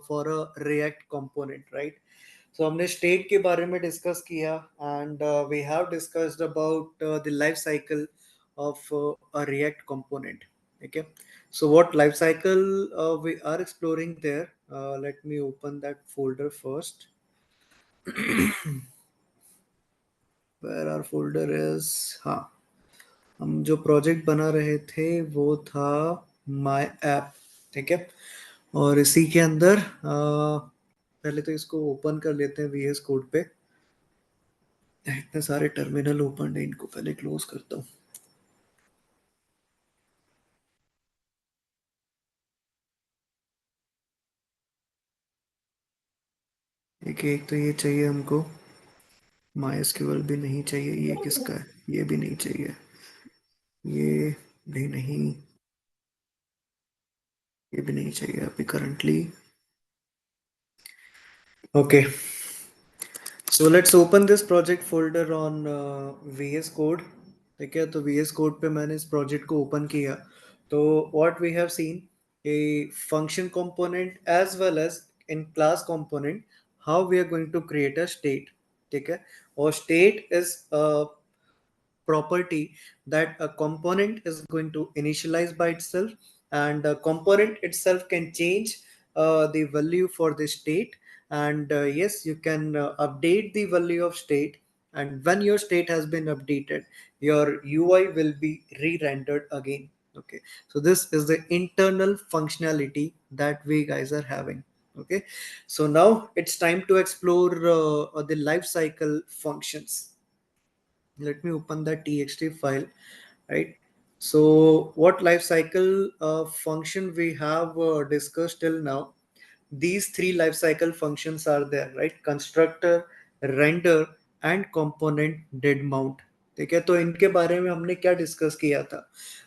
for a React component, right? So हमने state के बारे में डिस्कस किया and we have discussed about the life cycle of a React component. Okay, so what life cycle we are exploring there? Let me open that folder first. Where our folder is? हाँ, हम जो project बना रहे थे वो था my app. ठीक है, और इसी के अंदर पहले तो इसको ओपन कर लेते हैं VS कोड पे. इतने सारे टर्मिनल ओपन है, इनको पहले क्लोज करता हूँ. एक एक तो ये चाहिए हमको. MySQL भी नहीं चाहिए. ये किसका है? ये भी नहीं चाहिए. ये भी नहीं. ये भी नहीं चाहिए अभी currently. Okay, so let's open this project folder on VS code. ठीक है, तो VS कोड पे मैंने इस प्रोजेक्ट को ओपन किया. तो what we have seen, a function component as well as in class component, how we are going to create a state. ठीक है, और state is property that a component is going to initialize by itself, and the component itself can change the value for the state. And yes, you can update the value of state, and when your state has been updated, your UI will be re-rendered again. Okay, so this is the internal functionality that we guys are having. Okay, so now it's time to explore the life cycle functions. Let me open that txt file, right? So what lifecycle function we have discussed till now, these three lifecycle functions are there, right? Constructor, render and component did mount. ठीक है, तो इनके बारे में हमने क्या discuss किया था?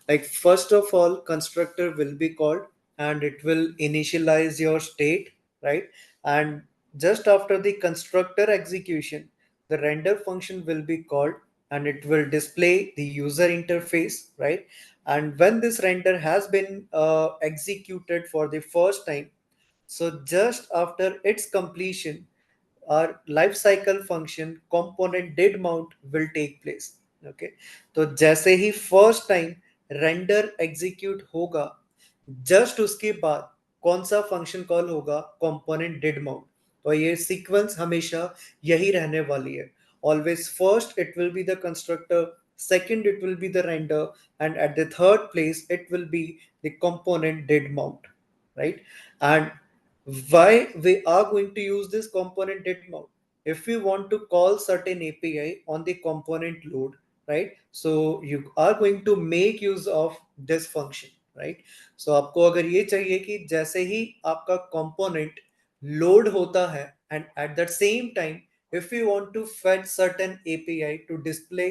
Like first of all, constructor will be called and it will initialize your state, right? And just after the constructor execution, the render function will be called and it will display the user interface, right? And when this render has been executed for the first time, so just after its completion, our life cycle function component did mount will take place. Okay, तो जैसे ही first time render execute होगा, just उसके बाद कौन सा function call होगा? Component did mount. तो ये सीक्वेंस हमेशा यही रहने वाली है. Always first it will be the constructor, second it will be the render, and at the third place it will be the component did mount, right? And why we are going to use this component did mount? If we want to call certain API on the component load, right? So you are going to make use of this function, right? So आपको अगर ये चाहिए कि जैसे ही आपका component load होता है, and at that same time if you want to fetch certain API to display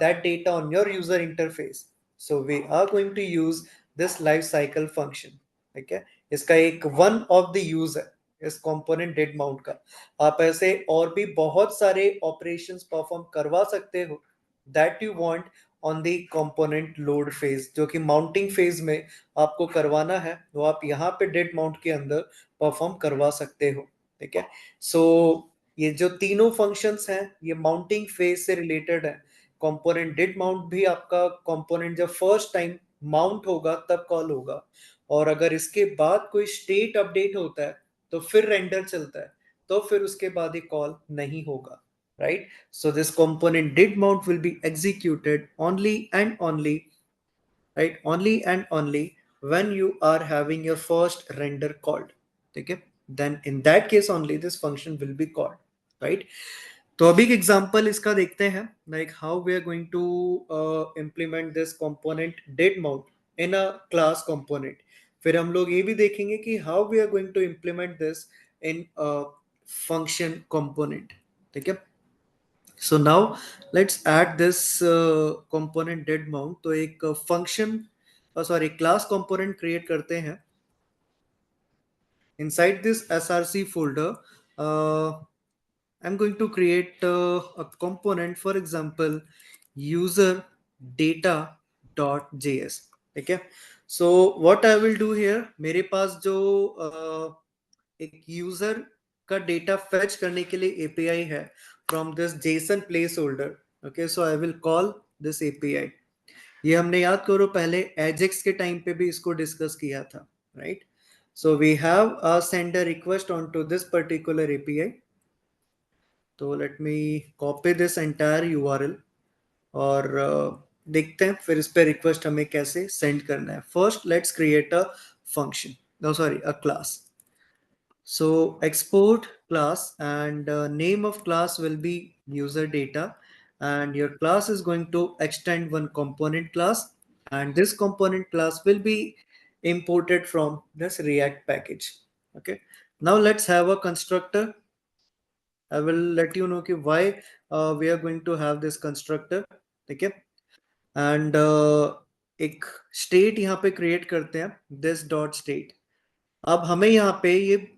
that data on your user interface, so we are going to use this life cycle function. ठीक है, इसका एक one of the use है इस component dead mount का. आप ऐसे और भी बहुत सारे ऑपरेशंस परफॉर्म करवा सकते हो that you want on the component load phase, जो कि माउंटिंग फेज में आपको करवाना है, वो आप यहाँ पे डेड माउंट के अंदर परफॉर्म करवा सकते हो. ठीक है, सो ये जो तीनों फंक्शंस हैं ये माउंटिंग फेज से रिलेटेड है. कंपोनेंट डिड माउंट भी आपका कंपोनेंट जब फर्स्ट टाइम माउंट होगा तब कॉल होगा, और अगर इसके बाद कोई स्टेट अपडेट होता है तो फिर रेंडर चलता है, तो फिर उसके बाद ये कॉल नहीं होगा, right? So this component did mount will be executed only and only, right, only and only when you are having your first render called. Okay, then in that case only this function will be called, right? तो अभी एक example इसका देखते हैं, like how we are going to implement this component did mount in a class component. फिर हम लोग ये भी देखेंगे कि how we are going to implement this in function component. ठीक है, so now let's add this component did mount. तो एक function sorry class component create करते हैं. Inside this src folder, I'm going to create a component, for example user data.js. ठीक है, so what I will do here, मेरे पास जो एक user का डेटा फेच करने के लिए एपीआई है from this Jason place holder. Okay, so I will call this API. ये हमने याद करो पहले एजेक्स के टाइम पे भी इसको डिस्कस किया था, right? So we have a sender request on to this particular API. तो let me copy this entire URL और देखते हैं फिर इस पे रिक्वेस्ट हमें कैसे सेंड करना है. First let's create a function, no sorry, a class. So export class and name of class will be user data, and your class is going to extend one component class, and this component class will be imported from this React package. Okay. Now let's have a constructor. I will let you know why we are going to have this constructor. Okay. And एक state यहाँ पे create करते हैं, this dot state. अब हमें यहाँ पे ये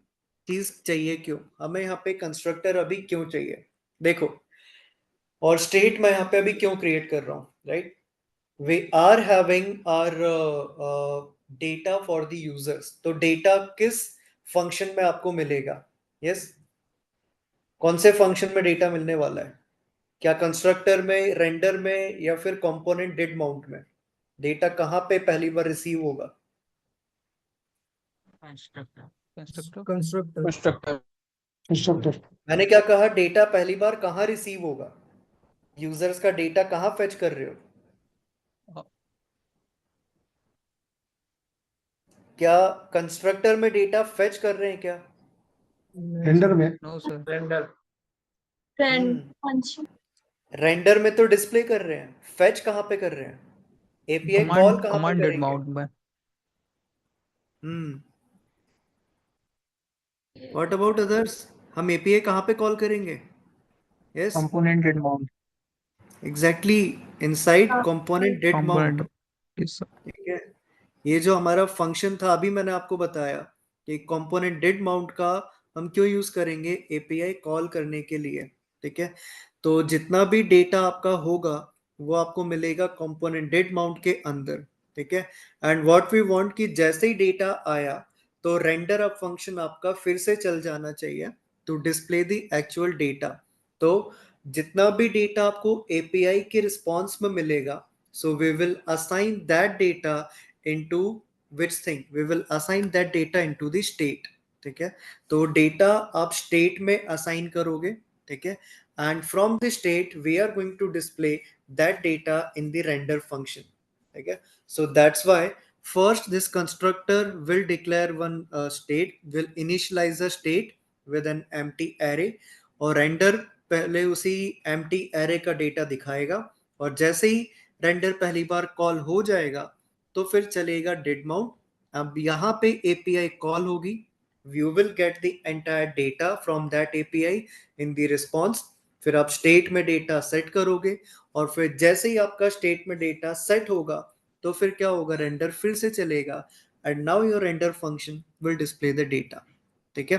चीज चाहिए क्यों, हमें यहाँ पे कंस्ट्रक्टर अभी क्यों चाहिए, देखो. और स्टेट मैं यहाँ पे अभी क्यों क्रिएट कर रहा हूँ, right? We are having our data for the users. तो डेटा किस फंक्शन में आपको मिलेगा? यस, कौन से फंक्शन में डेटा मिलने वाला है? क्या कंस्ट्रक्टर में, रेंडर में, या फिर कंपोनेंट डिड माउंट में? डेटा कहाँ पे पहली बार रिसीव होगा? Constructor constructor constructor constructor constructor मैंने क्या कहा, डेटा पहली बार कहाँ रिसीव होगा? यूजर्स का डेटा कहाँ फेच कर रहे हो? क्या कंस्ट्रक्टर में डेटा फेच कर रहे हैं क्या? रेंडर में नो सर रेंडर रेंडर में तो डिस्प्ले कर रहे हैं, फेच कहाँ पे कर रहे हैं? एपीआई कॉल कमांड कहाँ पे कमांड डेड करेंगे? माउंट में व्हाट अबाउट अदर्स? हम एपीआई कहाँ पे कॉल करेंगे? Yes, component dead mount exactly, inside component did mount. Component इस ठीक है, ये जो हमारा फंक्शन था अभी मैंने आपको बताया कि कंपोनेंट डिड माउंट का हम क्यों यूज करेंगे? एपीआई कॉल करने के लिए. ठीक है, तो जितना भी डेटा आपका होगा वो आपको मिलेगा कंपोनेंट डिड माउंट के अंदर. ठीक है, एंड व्हाट वी वांट कि जैसे ही डेटा आया तो रेंडर अप फंक्शन आपका फिर से चल जाना चाहिए to display the actual data. तो जितना भी डेटा आपको एपीआई के रिस्पॉन्स में मिलेगा, so we will assign that data into which thing? We will assign that data into the state. ठीक है, तो डेटा आप स्टेट में असाइन करोगे. ठीक है, and from the state we are going to display that data in the render function. ठीक है, so that's why first this constructor will declare one state, will initialize a state with an empty array, और render पहले उसी empty array का data दिखाएगा, और जैसे ही render पहली बार कॉल हो जाएगा तो फिर चलेगा डिड माउंट. अब यहाँ पे एपीआई कॉल होगी, you will get the entire data from that API in the response. फिर आप स्टेट में डेटा सेट करोगे, और फिर जैसे ही आपका स्टेट में डेटा सेट होगा तो फिर क्या होगा, रेंडर फिर से चलेगा, and now your render function will display the data. ठीक है,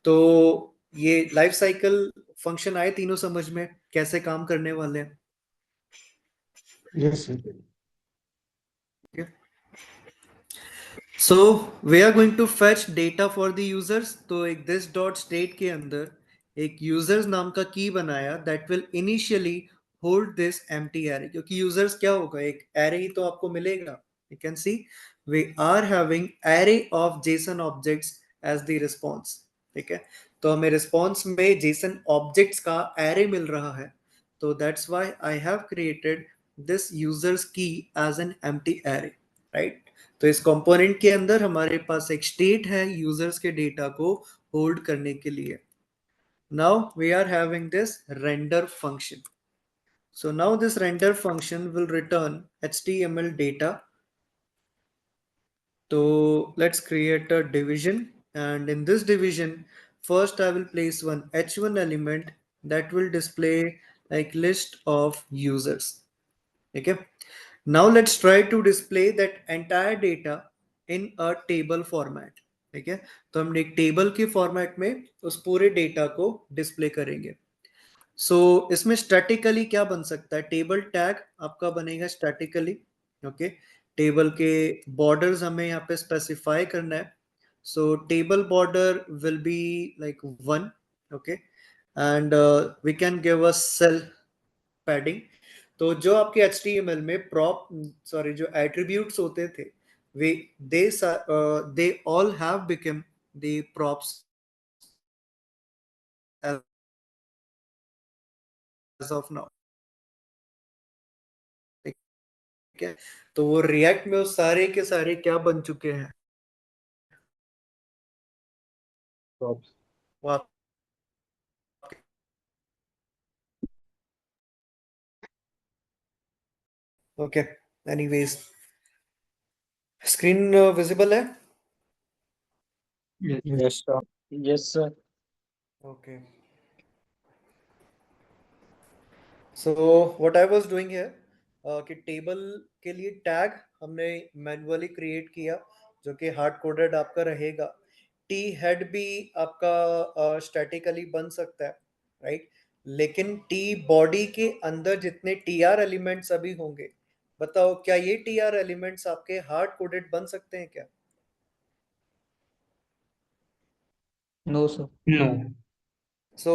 तो ये लाइफ साइकिल फंक्शन आए तीनों समझ में कैसे काम करने वाले हैं? Yes sir So we are going to fetch data for the users. तो एक this dot state के अंदर एक users नाम का की बनाया that will initially hold this empty array, क्योंकि users क्या होगा, एक array ही तो आपको मिलेगा. You can see we are having array of JSON objects as the response. ठीक है, तो हमें response में JSON objects का array मिल रहा है. तो that's why I have created this users key as an empty array, right? तो इस कंपोनेंट के अंदर हमारे पास एक स्टेट है यूजर्स के डेटा को होल्ड करने के लिए. Now we are having this render function. So now this render function will return HTML data. तो let's create a division, and in this division first I will place one h1 element that will display like list of users. Okay, now let's try to display that entire data in a table format. ठीक है, तो हम एक table के format में उस पूरे data को डिस्प्ले करेंगे. सो इसमें स्टैटिकली क्या बन सकता है, टेबल टैग आपका बनेगा स्टैटिकली. ओके, टेबल के बॉर्डर्स हमें यहाँ पे स्पेसिफाई करना है. So table border will be like 1, okay, and we can give a cell padding. तो जो आपके HTML में prop sorry जो attributes होते थे वे they all have become the props as of now. ठीक है, तो वो रिएक्ट में वो सारे के सारे क्या बन चुके हैं, Props. वो आप ओके. एनीवेज स्क्रीन विजिबल है. Yes, sir. Yes, sir. Okay. So what I was doing here कि टेबल के लिए टैग हमने मैन्युअली क्रिएट किया जो कि हार्ड कोडेड आपका रहेगा. टी हेड भी आपका स्टैटिकली बन सकता है, राइट. लेकिन टी बॉडी के अंदर जितने टी आर एलिमेंट्स अभी होंगे, बताओ क्या ये टी आर एलिमेंट्स आपके हार्ड कोडेड बन सकते हैं क्या? No, sir. No. सो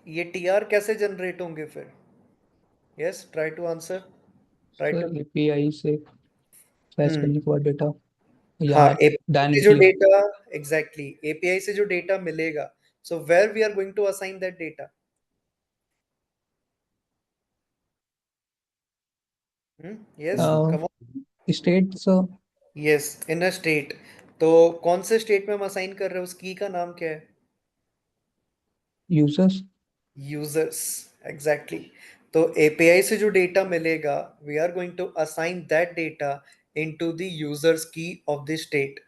ये टी आर कैसे जनरेट होंगे फिर? Yes, try to answer. Try sir to. API से फैच करने के बाद डेटा हाँ, यहाँ एपीआई से जो डायनेमिकली डेटा, एग्जैक्टली एपीआई से जो डेटा मिलेगा, so where we are going to assign that data. Yes, come on. State sir yes, in a state. तो कौन से स्टेट में हम असाइन कर रहे हैं, उस की का नाम क्या है? Users users, exactly. तो एपीआई से जो डेटा मिलेगा, we are going to assign that data into the users key of the state.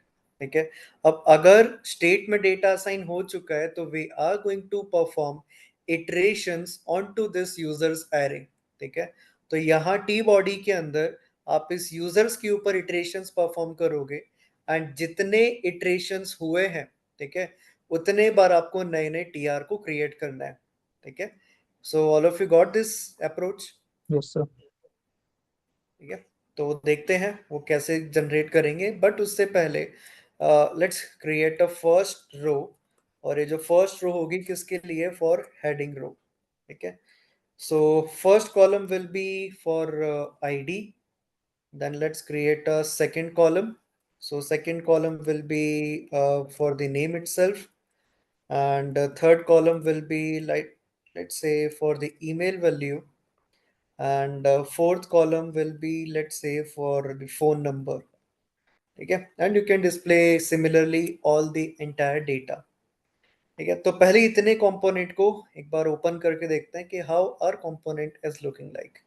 ठीक है. अब अगर स्टेट में डेटा असाइन हो चुका है तो we are going to perform iterations on to this users array. ठीक है. तो यहाँ टी बॉडी के अंदर आप इस यूजर्स के ऊपर इटरेशंस परफॉर्म करोगे, एंड जितने इटरेशंस हुए हैं, ठीक है, उतने बार आपको नए नए टीआर को क्रिएट करना है. ठीक है. So all of you got this approach. Yes sir ठीक है. तो देखते हैं वो कैसे जनरेट करेंगे, बट उससे पहले let's create a first row. और ये जो फर्स्ट रो होगी किसके लिए? For heading row. ठीक है. So first column will be for ID. Then let's create a second column. So second column will be for the name itself, and third column will be like, let's say, for the email value, and fourth column will be, let's say, for the phone number. Okay, and you can display similarly all the entire data. ठीक है. तो पहले इतने component को एक बार open करके देखते हैं कि how R component is looking like.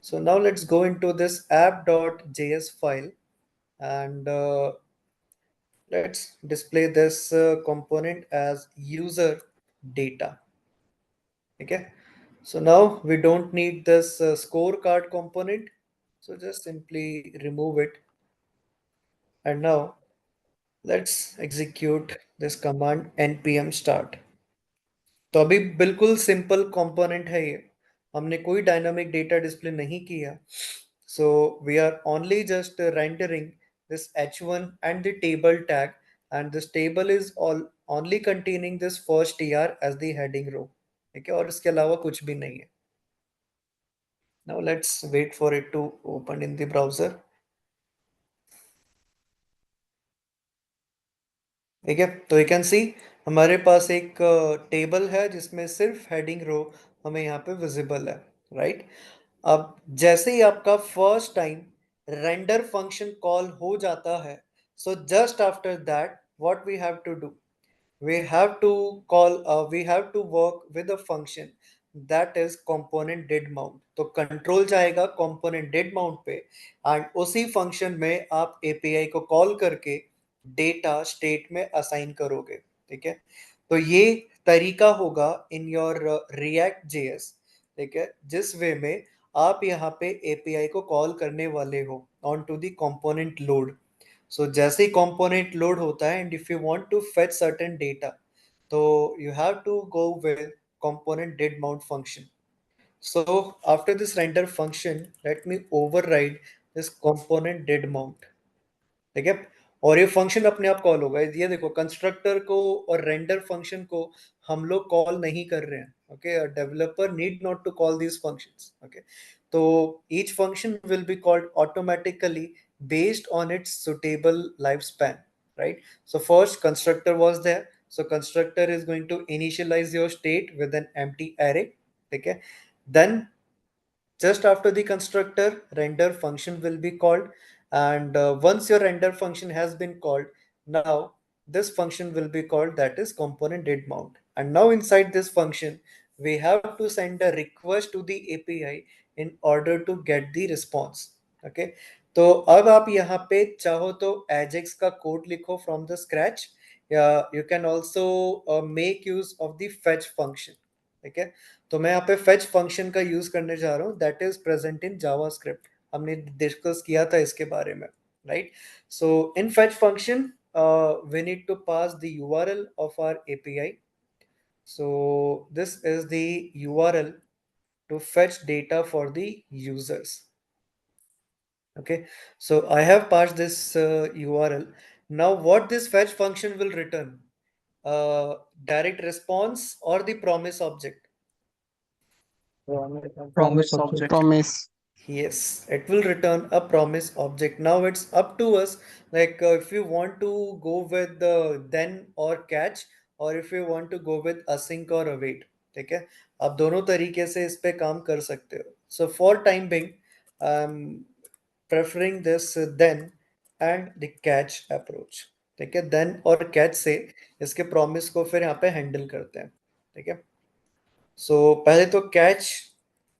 So now let's go into this app.js file, and let's display this component as user data. Okay. So now we don't need this scorecard component. So just simply remove it. And now let's execute this command npm start. तो अभी बिल्कुल simple component है ये. हमने कोई dynamic data display नहीं किया. So we are only just rendering this h1 and the table tag, and this table is all only containing this first tr as the heading row. ठीक है, और इसके अलावा कुछ भी नहीं है. Now let's wait for it to open in the browser. ठीक है. तो यू कैन सी हमारे पास एक टेबल है जिसमें सिर्फ हेडिंग रो हमें यहाँ पे विजिबल है, राइट. अब जैसे ही आपका first time render function call हो जाता है, so just after that what we have to do, we have to we have to work with a function that is component did mount. तो control जाएगा component did mount पे, and उसी function में आप API को call करके data state में assign करोगे. ठीक है. तो ये तरीका होगा इन योर रिएक्ट जेएस. ठीक है, जिस वे में आप यहाँ पे एपीआई को कॉल करने वाले हो on to the component load. So जैसे ही कंपोनेंट लोड होता है, and if you want to fetch certain data, तो you have to go with component did mount function. So after this render function, let me override this component did mount. ठीक है. और ये function अपने आप call होगा। ये देखो, कंस्ट्रक्टर को और रेंडर फंक्शन को हम लोग कॉल नहीं कर रहे हैं। Okay, developer need not to call these functions. Okay, तो each function will be called automatically based on its suitable lifespan, right? So first constructor was there, so constructor is going to initialize your state with an empty array. Okay, then just after the constructor, render function will be called, and once your render function has been called, now this function will be called, that is component did mount. And now inside this function we have to send a request to the API in order to get the response. Okay, तो अब आप यहाँ पे चाहो तो ajax का code लिखो from the scratch, या you can also make use of the fetch function. ठीक है, तो मैं यहाँ पे fetch फंक्शन का यूज करने जा रहा हूँ, that is present in JavaScript. हमने डिस्कस किया था इसके बारे में, right? So in fetch function we need to pass the URL of our API. So this is the URL to fetch data for the users. Okay, so I have passed this URL. Now what this fetch function will return? Direct response or the promise object? Promise object. Promise. Yes, it will return a promise object. Now it's up to us, like if you want to go with the then or catch, or if you want to go with async or await. ठीक है, आप दोनों तरीके से इस पे काम कर सकते हो. So for time being, I'm preferring this then and the catch approach. ठीक है, then और catch से इसके promise को फिर यहाँ पे handle करते हैं. ठीक है, so पहले तो catch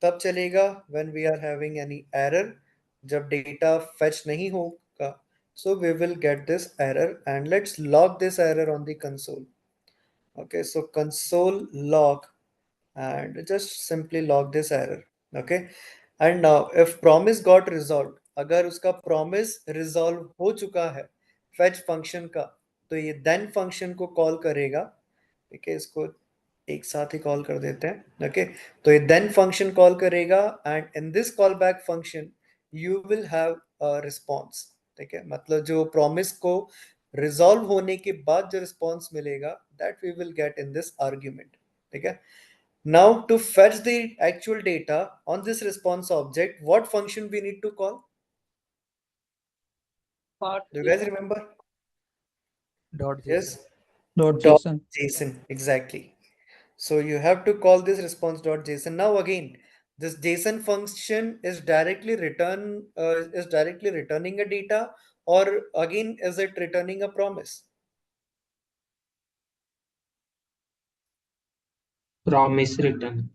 तब चलेगा when we are having any error, जब data fetch नहीं होगा. So we will get this error, and let's log this error on the console. Okay, so console log, and just simply log this error. Okay, and now if promise got resolved, अगर उसका promise resolve हो चुका है fetch function का, तो ये then function को call करेगा. ठीक है, इसको एक साथ ही कॉल कर देते हैं. ओके, तो ये देन फंक्शन कॉल करेगा, and in this call back function you will have a response. ठीक है, मतलब जो प्रॉमिस को रिजॉल्व होने के बाद जो रिस्पॉन्स मिलेगा, that we will get in this argument. ठीक है, now to fetch the actual data on this response object, what function we need to call? Do you guys remember? Dot Yes, JSON. Dot dot JSON. JSON, exactly. So you have to call this response.json. Now again, this JSON function is directly returning a data, or again is it returning a promise? Promise return.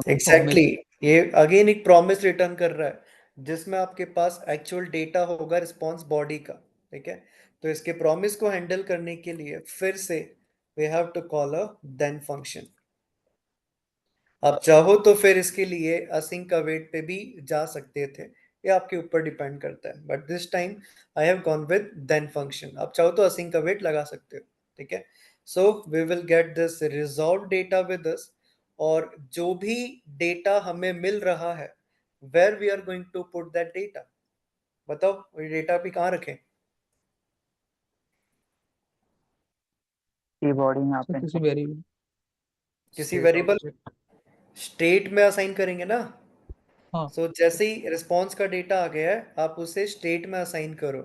Exactly, ये again एक promise return कर रहा है जिसमें आपके पास actual data होगा response body का. ठीक है, तो इसके promise को handle करने के लिए फिर से we have to call a then function. आप चाहो तो फिर इसके लिए async await पे भी जा सकते थे, ये आपके ऊपर डिपेंड करता है, but this time I have gone with then function. आप चाहो तो async await लगा सकते हो. ठीक है, so we will get this resolve data with us, और जो भी डेटा हमें मिल रहा है, where we are going to put that data. बताओ ये डेटा भी कहाँ रखें? कीबोर्ड यहाँ So पे किसी वेरिएबल. किसी State वेरिएबल object. स्टेट में असाइन करेंगे ना. हाँ. सो जैसे ही रिस्पॉन्स का डेटा आ गया है, आप उसे स्टेट में असाइन करो.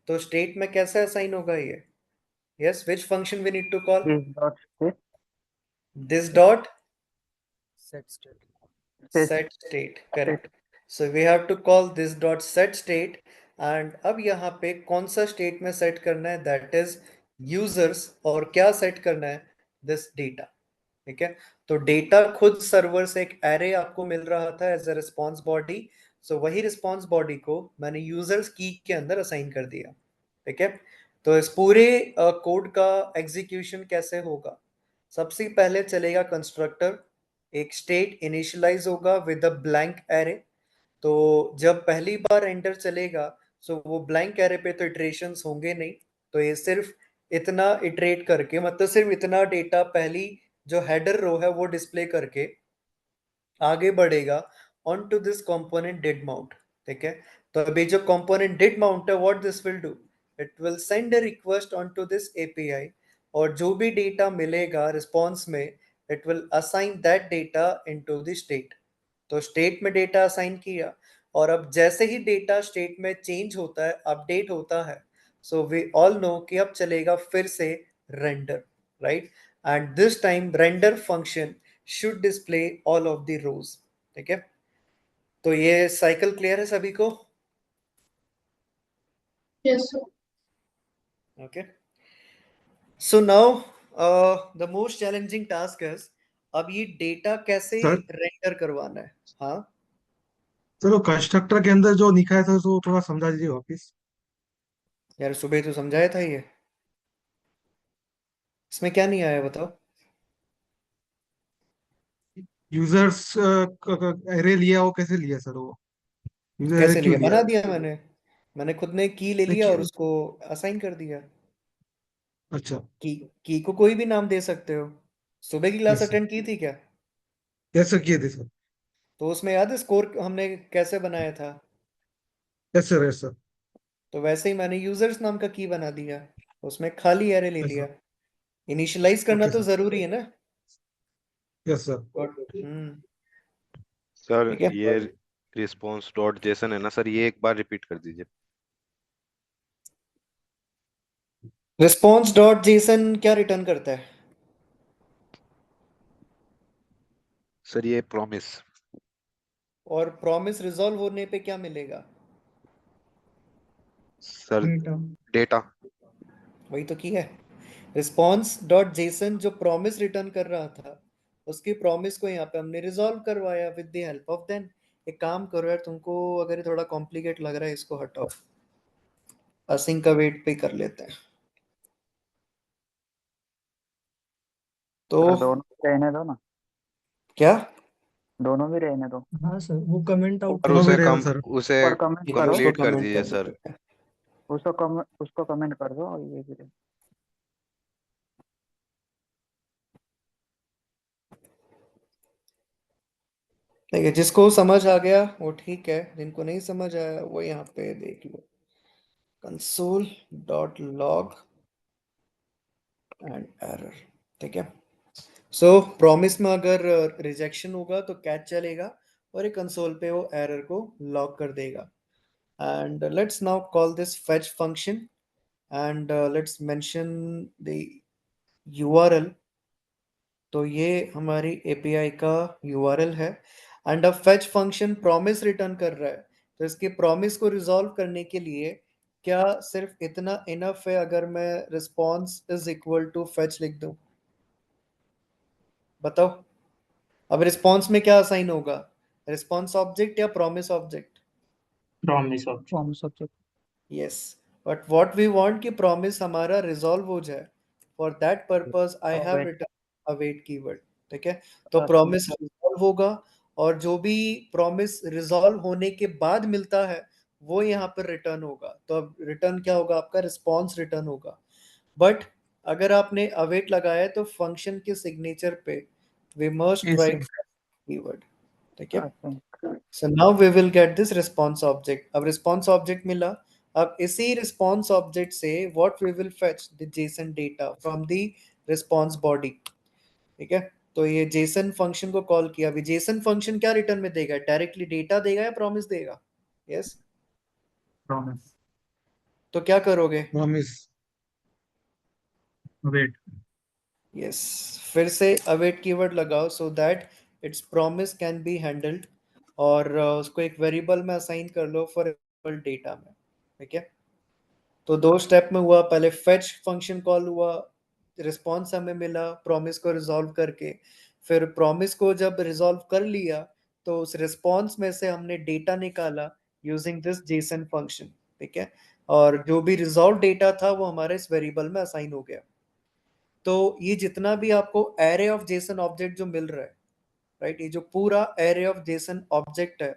तो स्टेट में कैसे असाइन होगा ये? Yes, which function we need to call? is dot space this dot Set state. space set state, correct. So we have to call this dot set state, and अब यहाँ पे कौन सा स्टेट में सेट करना है, दैट इज यूजर्स, और क्या सेट करना है, दिस डेटा. ठीक है, तो डेटा खुद सर्वर से एक एरे आपको मिल रहा था एज अ रिस्पॉन्स बॉडी. सो वही रिस्पॉन्स बॉडी को मैंने यूजर्स की के अंदर असाइन कर दिया. ठीक है, तो इस पूरे कोड का एग्जीक्यूशन कैसे होगा? सबसे पहले चलेगा कंस्ट्रक्टर, एक स्टेट इनिशियलाइज होगा विद अ ब्लैंक एरे. तो जब पहली बार एंटर चलेगा, सो वो ब्लैंक एरे पे तो इटरेशंस होंगे नहीं, तो ये सिर्फ इतना इटरेट करके, मतलब सिर्फ इतना डेटा पहली जो हेडर रो है वो डिस्प्ले करके आगे बढ़ेगा on to this component did mount. ठीक है, तो अभी जो कंपोनेंट डिड माउंट है, what this will do, it will send a request on to this API, और जो भी डेटा मिलेगा रिस्पॉन्स में, it will assign that data into the state. तो स्टेट में डेटा असाइन किया, और अब जैसे ही डेटा स्टेट में चेंज होता है, अपडेट होता है, सो वी ऑल नो कि अब चलेगा फिर से render, right? And this time render function should display all of the rows. ठीक है, तो ये साइकिल क्लियर है सभी को? Yes, sir. Okay, so now the most challenging task is, अब ये डेटा कैसे सर रेंडर करवाना है। हाँ सर वो कंस्ट्रक्टर के अंदर जो लिखा है सर, तो थोड़ा समझा दीजिए वापिस। यार, सुबह तो समझाया था ये, इसमें क्या नहीं आया बताओ? यूजर्स एरे लिया, वो कैसे लिया सर वो? यूजर एरे कैसे क्यों लिया? लिया? बना दिया मैंने। मैंने खुद ने की ले लिया और देखिए, उसको असाइन कर दिया। अच्छा। की को कोई भी नाम दे सकते हो। सुबह की क्लास यस सर, अटेंड की थी क्या? यस सर किए थे सर। तो उसमें याद है स्कोर हमने कैसे बनाया था? Yes sir, yes sir. तो वैसे ही मैंने यूजर्स नाम का की बना दिया, उसमें खाली एरे ले यस लिया। सर। इनिशियलाइज करना ओके तो सर। जरूरी है ना। Yes sir. हम्म, सर ठीक है। ये रिस्पॉन्स डॉट जेसन है ना सर, ये एक बार रिपीट कर दीजिए। रिस्पॉन्स डॉट जेसन क्या रिटर्न करता है? सर ये प्रॉमिस। और प्रॉमिस रिजॉल्व होने पे क्या मिलेगा? Sir data. डेटा। वही तो की है। रिस्पॉन्स डॉट जेसन जो प्रॉमिस रिटर्न कर रहा था, उसकी प्रॉमिस को यहाँ पे हमने रिजॉल्व करवाया with the help of then. एक काम करो यार, तुमको अगर ये थोड़ा कॉम्प्लिकेट लग रहा है, इसको हटाओ, असिंक का वेट पे कर लेते हैं। तो सर दोनों भी रहने दो ना, क्या? दोनों भी रहने दो। हाँ सर, वो कमेंट आउट और दोनों करना में उसे रहेगा कम सर। उसे पर कमेंट ठीक है, करो, उसको कंप्लीट कर कमेंट दीजिए कर दो सर। ठीक है। उसको कमेंट कर दो और ये भी रहे। ठीक है, जिसको समझ आ गया वो ठीक है, जिनको नहीं समझ आया वो यहाँ पे देख लो, console dot log and error. ठीक है, सो प्रॉमिस में अगर रिजेक्शन होगा तो कैच चलेगा, और एक कंसोल पे वो एरर को लॉग कर देगा। And let's now call this fetch function, and let's mention the URL. तो ये हमारी एपीआई का यूआरएल है, एंड अब फेच फंक्शन प्रॉमिस रिटर्न कर रहा है। तो इसके प्रॉमिस को रिजॉल्व करने के लिए क्या सिर्फ इतना इनफ है अगर मैं response is equal to fetch लिख दूं? बताओ, अब रिस्पॉन्स में क्या असाइन होगा? रिस्पॉन्स ऑब्जेक्ट या promise object? Promise object. Form subject. Yes, but what we want कि प्रॉमिस हमारा रिजॉल्व हो जाए। For that purpose I have await return await keyword. ठीक है, तो प्रॉमिस रिजॉल्व होगा, और जो भी प्रॉमिस रिजॉल्व होने के बाद मिलता है वो यहाँ पर रिटर्न होगा। तो अब रिटर्न क्या होगा आपका? रिस्पॉन्स रिटर्न होगा। बट अगर आपने अवेट लगाया है तो फंक्शन के सिग्नेचर पे we must yes right sir. Keyword. ठीक है, so now we will get this response object। अब response object मिला, अब इसी response object से what we will fetch the JSON data from the response body। ठीक है, तो ये JSON फंक्शन को कॉल किया। अभी JSON फंक्शन क्या रिटर्न में देगा? डायरेक्टली डेटा देगा या प्रॉमिस देगा? Yes, promise. तो क्या करोगे? प्रॉमिस। वेट। यस, फिर से अवेट कीवर्ड लगाओ so that it's promise can be handled, और उसको एक वेरिएबल में असाइन कर लो फॉर डेटा में। ठीक है, तो दो स्टेप में हुआ। पहले फेच फंक्शन कॉल हुआ, रिस्पॉन्स हमें मिला प्रॉमिस को रिजॉल्व करके। फिर प्रॉमिस को जब रिजॉल्व कर लिया तो उस रिस्पॉन्स में से हमने डेटा निकाला यूजिंग दिस जेसन फंक्शन। ठीक है, और जो भी रिजॉल्व डेटा था वो हमारे इस वेरिएबल में असाइन हो गया। तो ये जितना भी आपको एरे ऑफ जेसन ऑब्जेक्ट जो मिल रहा है, राइट, ये जो पूरा एरे ऑफ जेसन ऑब्जेक्ट है,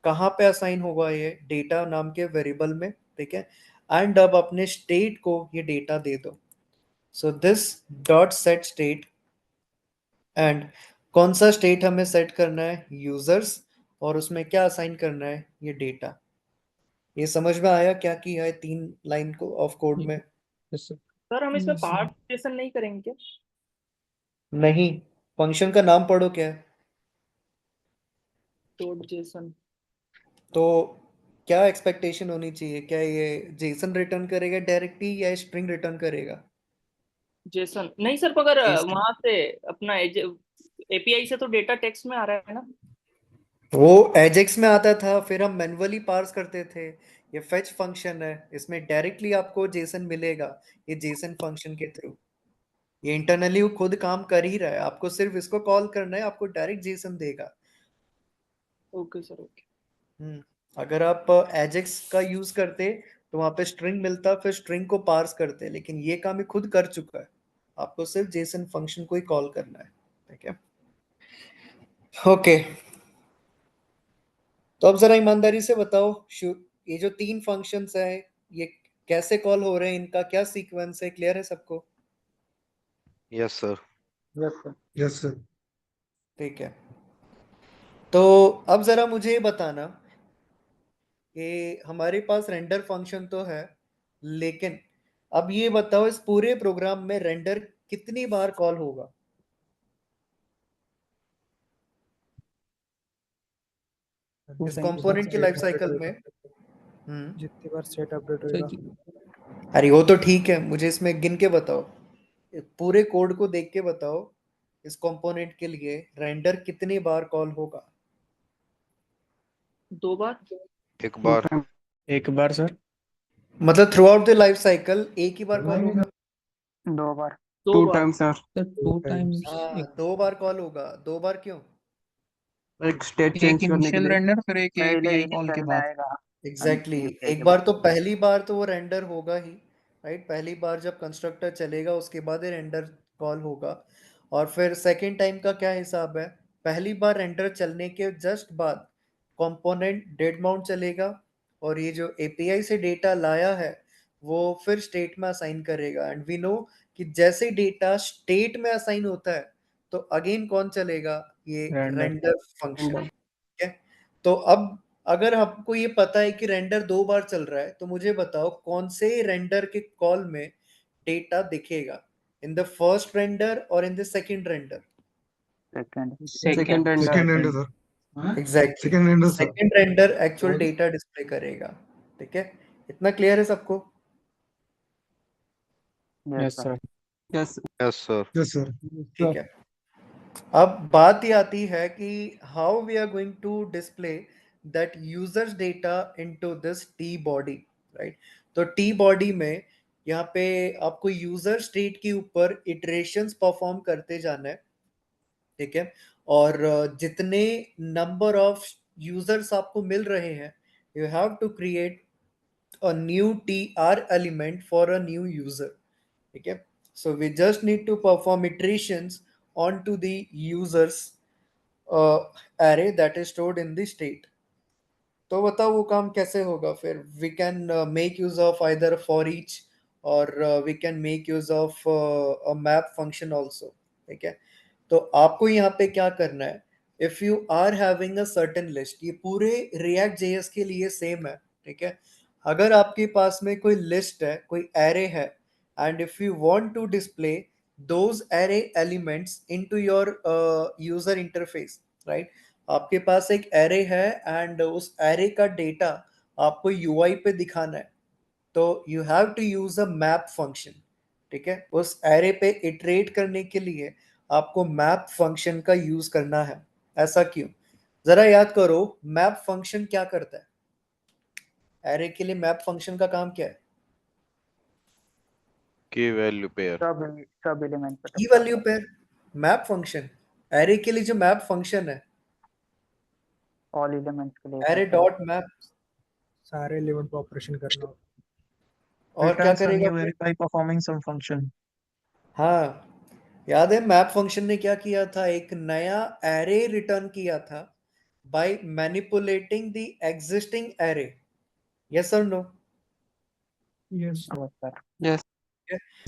कहाँ पे असाइन होगा? ये डेटा नाम के वेरिएबल में। ठीक है, एंड अब अपने स्टेट को ये डेटा दे दो। So this dot set state, and कौन सा स्टेट हमें सेट करना है? यूजर्स, और उसमें क्या असाइन करना है? ये डेटा। ये समझ में आया क्या किया है 3 लाइन को ऑफ कोड में? Yes, sir. सर हम इसमें Yes, पार्ट जेसन नहीं करेंगे क्या? नहीं, फंक्शन का नाम पढ़ो क्या है। Dot JSON. तो क्या एक्सपेक्टेशन होनी चाहिए, क्या ये जेसन रिटर्न करेगा डायरेक्टली या स्ट्रिंग रिटर्न करेगा? जेसन नहीं सर, मगर JSON। वहां से अपना एपीआई से तो डेटा टेक्स्ट में आ रहा है ना। वो एजेक्स में आता था, फिर हम मैन्युअली पार्स करते थे। ये फेच फंक्शन है, इसमें डायरेक्टली आपको जेसन मिलेगा ये जेसन फंक्शन के थ्रू। ये इंटरनली वो खुद काम कर ही रहा है, आपको सिर्फ इसको कॉल करना है, आपको डायरेक्ट जेसन देगा। Okay sir, okay. अगर आप एजेक्स का यूज करते तो वहां पे स्ट्रिंग मिलता, फिर स्ट्रिंग को पार्स करते, लेकिन ये काम ये खुद कर चुका है, आपको सिर्फ जेसन फंक्शन को ही कॉल करना है। ठीक है, ओके। तो अब जरा ईमानदारी से बताओ, ये जो 3 फंक्शंस हैं ये कैसे कॉल हो रहे हैं, इनका क्या सीक्वेंस है, क्लियर है सबको? Yes sir. Yes sir. Yes sir. ठीक है, तो अब जरा मुझे ये बताना कि हमारे पास रेंडर फंक्शन तो है, लेकिन अब ये बताओ इस पूरे प्रोग्राम में रेंडर कितनी बार कॉल होगा? इस कंपोनेंट की लाइफ साइकिल में। जितनी बार सेट अपडेट होएगा। अरे वो तो ठीक है, मुझे इसमें गिन के बताओ, पूरे कोड को देख के बताओ, इस कंपोनेंट के लिए रेंडर कितनी बार कॉल होगा? 2 बार। एक बार। एक बार सर। मतलब through out the life cycle एक ही बार कॉल होगा? 2 बार। 2 बार। सर। Sir 2 times. हाँ, 2 बार कॉल होगा। 2 बार क्यों? एक स्टेट एक चेंज करने के इनिशियल लिए। रेंडर फिर एक पहले एपीआई कॉल के इनिशियल में बाद। आएगा। एग्जैक्टली API एक के बार बाद। तो पहली बार तो वो रेंडर होगा ही, राइट? पहली बार जब कंस्ट्रक्टर चलेगा उसके बाद ही रेंडर कॉल होगा। और फिर सेकेंड टाइम का क्या हिसाब है? पहली बार रेंडर चलने के जस्ट बाद कंपोनेंट डेड माउंट चलेगा, और ये जो एपीआई से डेटा लाया है वो फिर स्टेट में असाइन करेगा। एंड वी नो कि जैसे डेटा स्टेट में असाइन होता है तो अगेन कौन चलेगा? ये Render। Render function. ठीक है, तो अब अगर आपको ये पता है कि रेंडर 2 बार चल रहा है, तो मुझे बताओ कौन से रेंडर के कॉल में डेटा दिखेगा, इन द फर्स्ट रेंडर और in the second render? Second. Second and second render sir. Exactly, second render sir. Second render actual data display करेगा। ठीक है, इतना क्लियर है सबको? Yes yes sir. Sir. Yes. Yes sir. Yes sir. ठीक है, अब बात ये आती है कि how we are going to display that users data into this T body, right? तो टी बॉडी में यहाँ पे आपको यूजर स्टेट के ऊपर इटरेशंस परफॉर्म करते जाना है। ठीक है, और जितने नंबर ऑफ यूजर्स आपको मिल रहे हैं, you have to create a new tr element for a new user. Okay, so we just need to perform iterations onto the users array that is stored in the state. तो बताओ वो काम कैसे होगा फिर? We can make use of either for each, और we can make use of a map function also. ठीक है, तो आपको यहाँ पे क्या करना है, if you are having a certain list, ये पूरे रिएक्ट जेएस के लिए सेम है। ठीक है, अगर आपके पास में कोई लिस्ट है, कोई एरे है, and if you want to display those array elements into your user interface, right? आपके पास एक एरे है एंड उस एरे का डेटा आपको यूआई पे दिखाना है, तो you have to use a map function. ठीक है, उस एरे पे इटरेट करने के लिए आपको मैप फंक्शन का यूज करना है। ऐसा क्यों? जरा याद करो, मैप फंक्शन क्या करता है? एरे के लिए मैप फंक्शन का काम क्या है? की वैल्यू पेयर। सब एलिमेंट पे key value pair. Map function, array के लिए जो मैप फंक्शन है, ऑल एलिमेंट्स के लिए एरे करता है। डॉट मैप, सारे एलिमेंट पे ऑपरेशन करना। और क्या करेगा फिर? Verify performing some function. हाँ, याद है मैप फंक्शन ने क्या किया था? एक नया एरे रिटर्न किया था by manipulating the existing array. Yes और no? Yes yes sir. Yes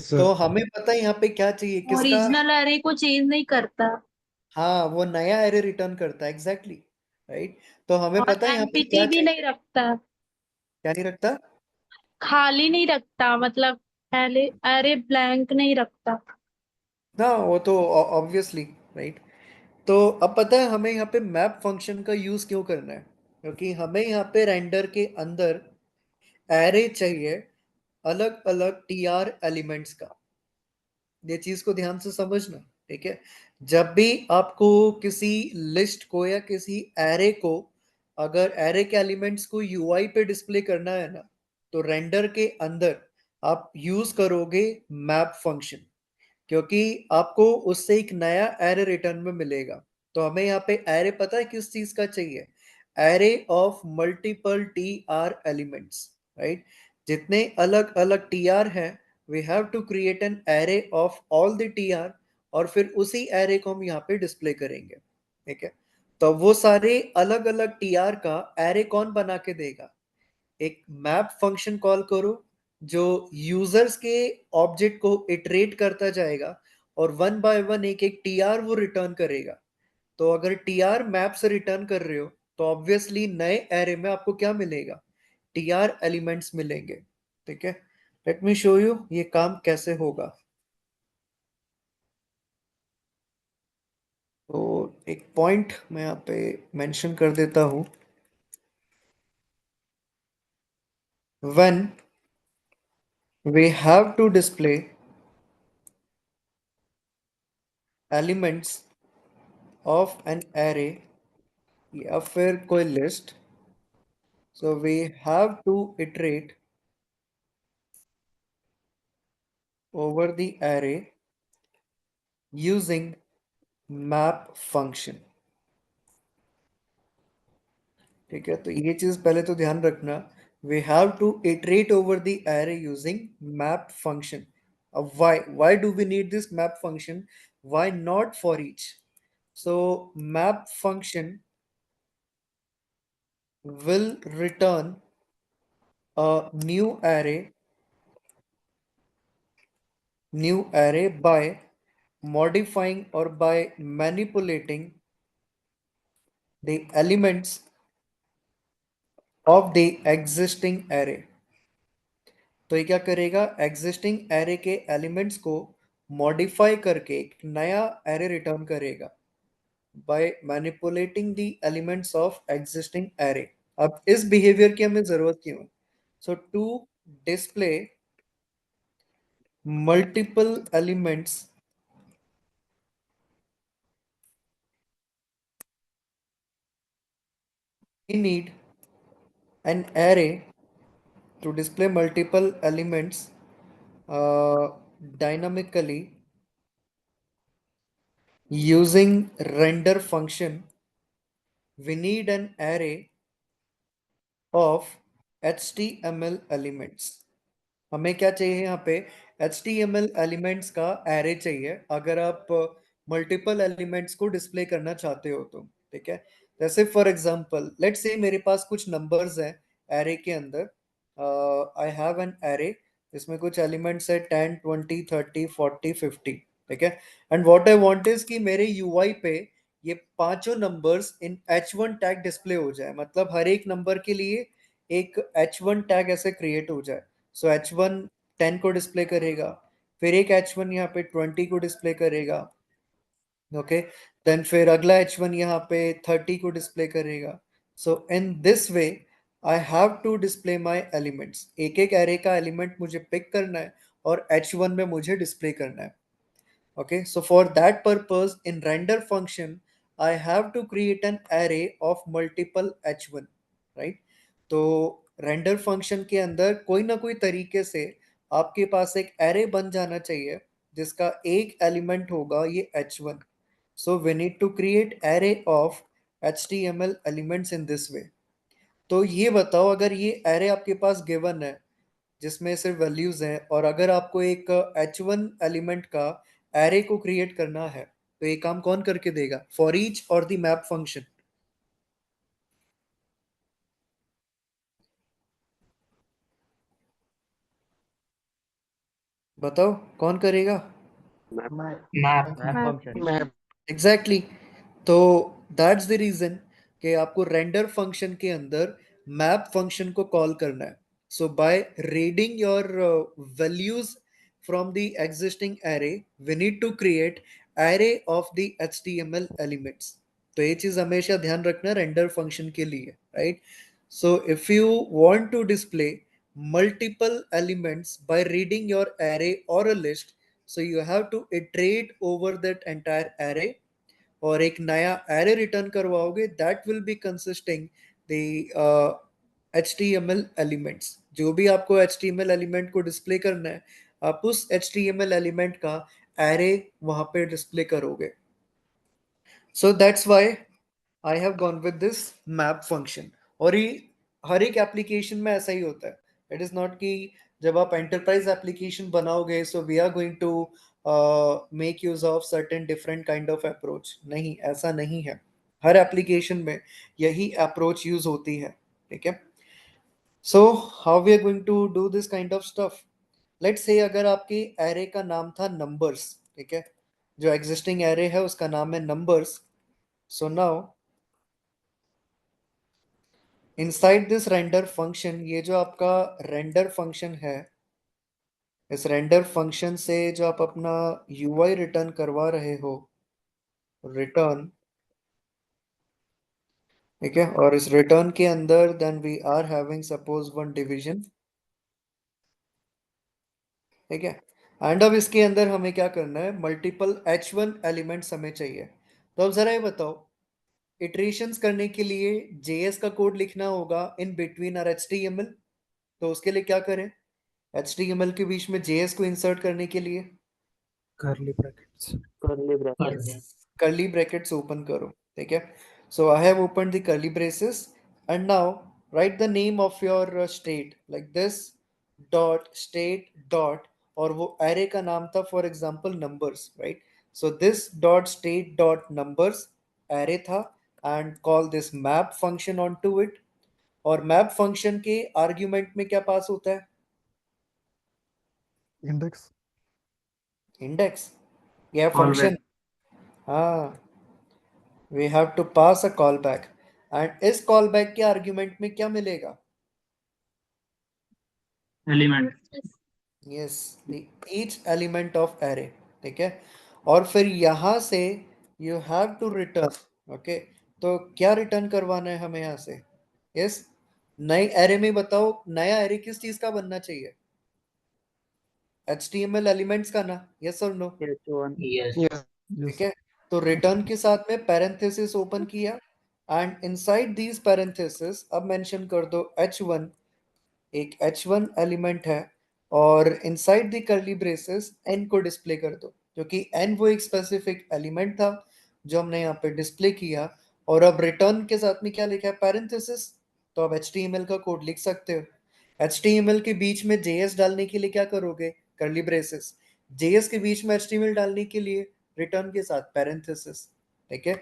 तो सर। हमें पता है यहाँ पे क्या चाहिए, किसका? ओरिजिनल एरे को चेंज नहीं करता हाँ, वो नया एरे रिटर्न करता है, एग्जैक्टली, राइट? तो हमें और पता है यहाँ पे एम्प्टी क्या भी चाहिए। नहीं रखता। क्या नहीं रखता? खाली नहीं रखता, मतलब पहले अरे ब्लैंक नहीं रखता। ना, वो तो ऑब्वियसली, राइट। तो अब पता है हमें यहाँ पे मैप फंक्शन का यूज क्यों करना है? क्योंकि हमें यहाँ पे रेंडर के अंदर एरे चाहिए अलग अलग टीआर एलिमेंट्स का। ये चीज को ध्यान से समझना, ठीक है। जब भी आपको किसी लिस्ट को या किसी एरे को, अगर एरे के एलिमेंट्स को यूआई पे डिस्प्ले करना है ना, तो रेंडर के अंदर आप यूज करोगे मैप फंक्शन, क्योंकि आपको उससे एक नया एरे रिटर्न में मिलेगा। तो हमें यहाँ पे एरे पता है किस चीज का चाहिए? Array of multiple T R elements, right. जितने अलग अलग टी आर हैं, we have to create an array of all the T R, और फिर उसी एरे को हम यहाँ पे डिस्प्ले करेंगे, ठीक है। तो वो सारे अलग अलग टी आर का एरे कौन बना के देगा? एक मैप फंक्शन कॉल करो, जो यूजर्स के ऑब्जेक्ट को इटरेट करता जाएगा और वन बाय वन एक एक टीआर वो रिटर्न करेगा। तो अगर टीआर मैप से रिटर्न कर रहे हो, तो ऑब्वियसली नए एरे में आपको क्या मिलेगा? टीआर एलिमेंट्स मिलेंगे, ठीक है। लेट मी शो यू ये काम कैसे होगा। तो एक पॉइंट मैं यहाँ पे मेंशन कर देता हूं। when we have to display elements of an array या फिर कोई list, so we have to iterate over the array using map function, ठीक है। तो ये चीज पहले तो ध्यान रखना, we have to iterate over the array using map function. अब why do we need this map function? Why not for each? So map function will return a new array by modifying or by manipulating the elements of the existing array. तो ये क्या करेगा? Existing array के elements को modify करके एक नया array return करेगा by manipulating the elements of existing array. अब इस बिहेवियर की हमें जरूरत क्यों है? So to display multiple elements we need an array to display multiple elements dynamically using render function. We need an array of HTML elements. हमें क्या चाहिए यहाँ पे? HTML एलिमेंट्स का एरे चाहिए अगर आप मल्टीपल एलिमेंट्स को डिस्प्ले करना चाहते हो तो, ठीक है। जैसे फॉर एग्जांपल लेट्स से मेरे पास कुछ नंबर्स हैं एरे के अंदर। आई हैव एन एरे, इसमें कुछ एलिमेंट्स है 10 20 30 40 50, ठीक है। And what I want is कि मेरे यूआई पे ये पांचों numbers in H1 tag display हो जाए, मतलब हर एक नंबर के लिए एक H1 टैग ऐसे क्रिएट हो जाए। सो H1 10 को डिस्प्ले करेगा, फिर एक H1 यहाँ पे 20 को डिस्प्ले करेगा, ओके। देन फिर अगला H1 यहाँ पे 30 को डिस्प्ले करेगा। So in this way I have to display my elements. एक एक एरे का एलिमेंट मुझे पिक करना है और H1 में मुझे डिस्प्ले करना है, okay. So for that purpose in render function I have to create an array of multiple h1, right. तो render function के अंदर कोई ना कोई तरीके से आपके पास एक array बन जाना चाहिए जिसका एक एलिमेंट होगा ये h1. So we need to create array of html elements in this way. तो ये बताओ, अगर ये array आपके पास गिवन है जिसमें सिर्फ वैल्यूज हैं, और अगर आपको एक h1 एलिमेंट का एरे को क्रिएट करना है, तो ये काम कौन करके देगा? फॉर ईच और द मैप फंक्शन। बताओ कौन करेगा? एग्जैक्टली। तो दैट्स द रीजन कि आपको रेंडर फंक्शन के अंदर मैप फंक्शन को कॉल करना है. So by reading your values from the existing array, we need to create array of the HTML elements. तो ये चीज हमेशा ध्यान रखना रेंडर फंक्शन के लिए, right? So if you want to display multiple elements by reading your array or a list, so you have to iterate over that entire array और एक नया array रिटर्न करवाओगे that will be consisting the HTML elements. जो भी आपको HTML element को display करना है, आप उस HTML एलिमेंट का array वहां पे डिस्प्ले करोगे. So that's why I have gone with this map function. और ये हर एक एप्लीकेशन में ऐसा ही होता है. इट इज नॉट कि जब आप एंटरप्राइज एप्लीकेशन बनाओगे so we are going to make use of certain different kind of approach. नहीं, ऐसा नहीं है. हर एप्लीकेशन में यही अप्रोच यूज होती है. ठीक है. So how we are going to do this kind of stuff. Let's say अगर आपके एरे का नाम था नंबर्स, ठीक है, जो एग्जिस्टिंग एरे है उसका नाम है numbers. So now inside this render function, ये जो आपका रेंडर फंक्शन है, इस रेंडर फंक्शन से जो आप अपना यूआई रिटर्न करवा रहे हो, रिटर्न, ठीक है, और इस रिटर्न के अंदर then we are having suppose one division. ठीक है. एंड अब इसके अंदर हमें क्या करना है, मल्टीपल h1 एलिमेंट्स हमें चाहिए. तो अब जरा ये बताओ, इटरेशंस करने के लिए JS का कोड लिखना होगा इन बिटवीन और HTML. तो उसके लिए क्या करें, HTML के बीच में JS को इंसर्ट करने के लिए curly brackets. curly bracket. curly brackets open करो. ठीक है. So I have opened the curly braces and now write the name of your state like this dot state dot, और वो array का नाम था for example numbers, right? So this dot state dot numbers array था and call this map function onto it. और map function के argument में क्या पास होता है, इंडेक्स. index. यह Callback. function, हाँ, we have to pass a callback and इस callback के argument में क्या मिलेगा, Element. yes, the each element of array. ठीक है. और फिर यहां से you have to return. Okay. तो क्या रिटर्न करवाना है हमें यहां से, yes, नई array में बताओ नया array किस चीज का बनना चाहिए, HTML एलिमेंट्स का ना, yes or no? H1. Yes. ठीक है. तो रिटर्न के साथ में पैरेंथेसिस ओपन किया एंड इनसाइड दीज पैरेंथेसिस अब मेंशन कर दो h1, एक h1 एलिमेंट है, और inside the curly braces n को डिस्प्ले कर दो, क्योंकि n वो एक स्पेसिफिक एलिमेंट था जो हमने यहाँ पे डिस्प्ले किया. और अब रिटर्न के साथ में क्या लिखा है, पैरेंथेसिस. तो अब HTML का कोड लिख सकते हो. HTML के बीच में JS डालने के लिए क्या करोगे, कर्ली ब्रेसेस. JS के बीच में HTML डालने के लिए रिटर्न के साथ पैरेंथेसिस. ठीक है.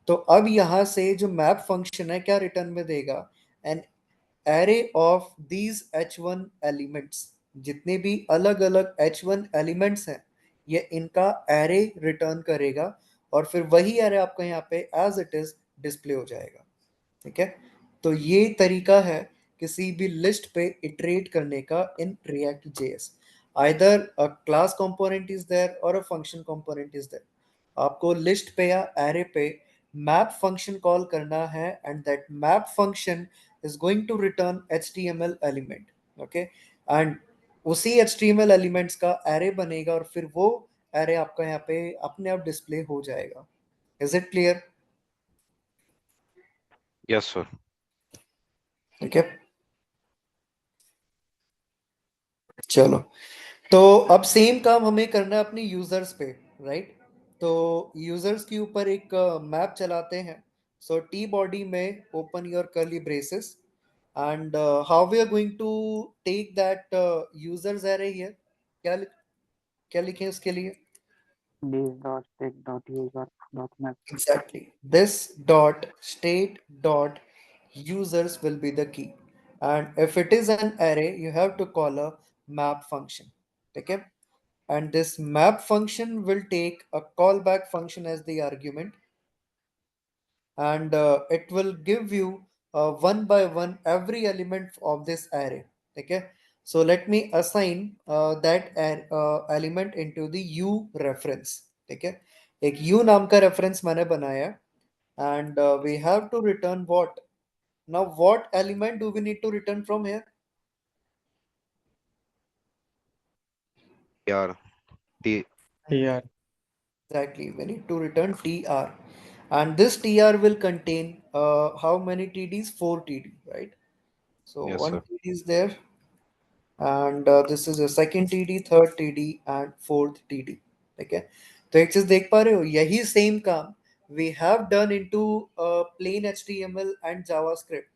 तो अब यहां से जो मैप फंक्शन है क्या रिटर्न में देगा, N array of these h1 elements. जितने भी अलग अलग h1 elements हैं ये इनका array रिटर्न करेगा और फिर वही array आपका यहाँ पे as it is डिस्प्ले हो जाएगा. ठीक है. तो ये तरीका है किसी भी लिस्ट पे इटरेट करने का इन React.js. Either a class component is there or a function component is there. आपको लिस्ट पे या array पे map function कॉल करना है and that map function is going to return HTML element. Okay, and उसी HTML elements का array बनेगा और फिर वो array आपका यहाँ पे अपने आप डिस्प्ले हो जाएगा. Is it clear? Yes, sir. ठीक है. चलो, तो अब सेम काम हमें करना है अपने यूजर्स पे, राइट? तो यूजर्स के ऊपर एक मैप चलाते हैं. सो टी बॉडी में open your curly braces and how we are going to take that users array here. क्या लिखें उसके लिए, This dot state dot user dot map. exactly this dot state dot users will be the key, and if it is an array you have to call a map function. Okay, and this map function will take a callback function as the argument, and it will give you one by one every element of this array. Okay, so let me assign that element into the u reference. ठीक है, एक u नाम का reference मैंने बनाया, and we have to return what? Now what element do we need to return from here? यार T Yeah. Exactly, we need to return tr, and this tr will contain how many tds? 4 td, right? So yes one sir td is there, and this is a second td, third td, and fourth td. Okay, तो एक चीज देख पा रहे हो, यही same काम we have done into plain html and javascript.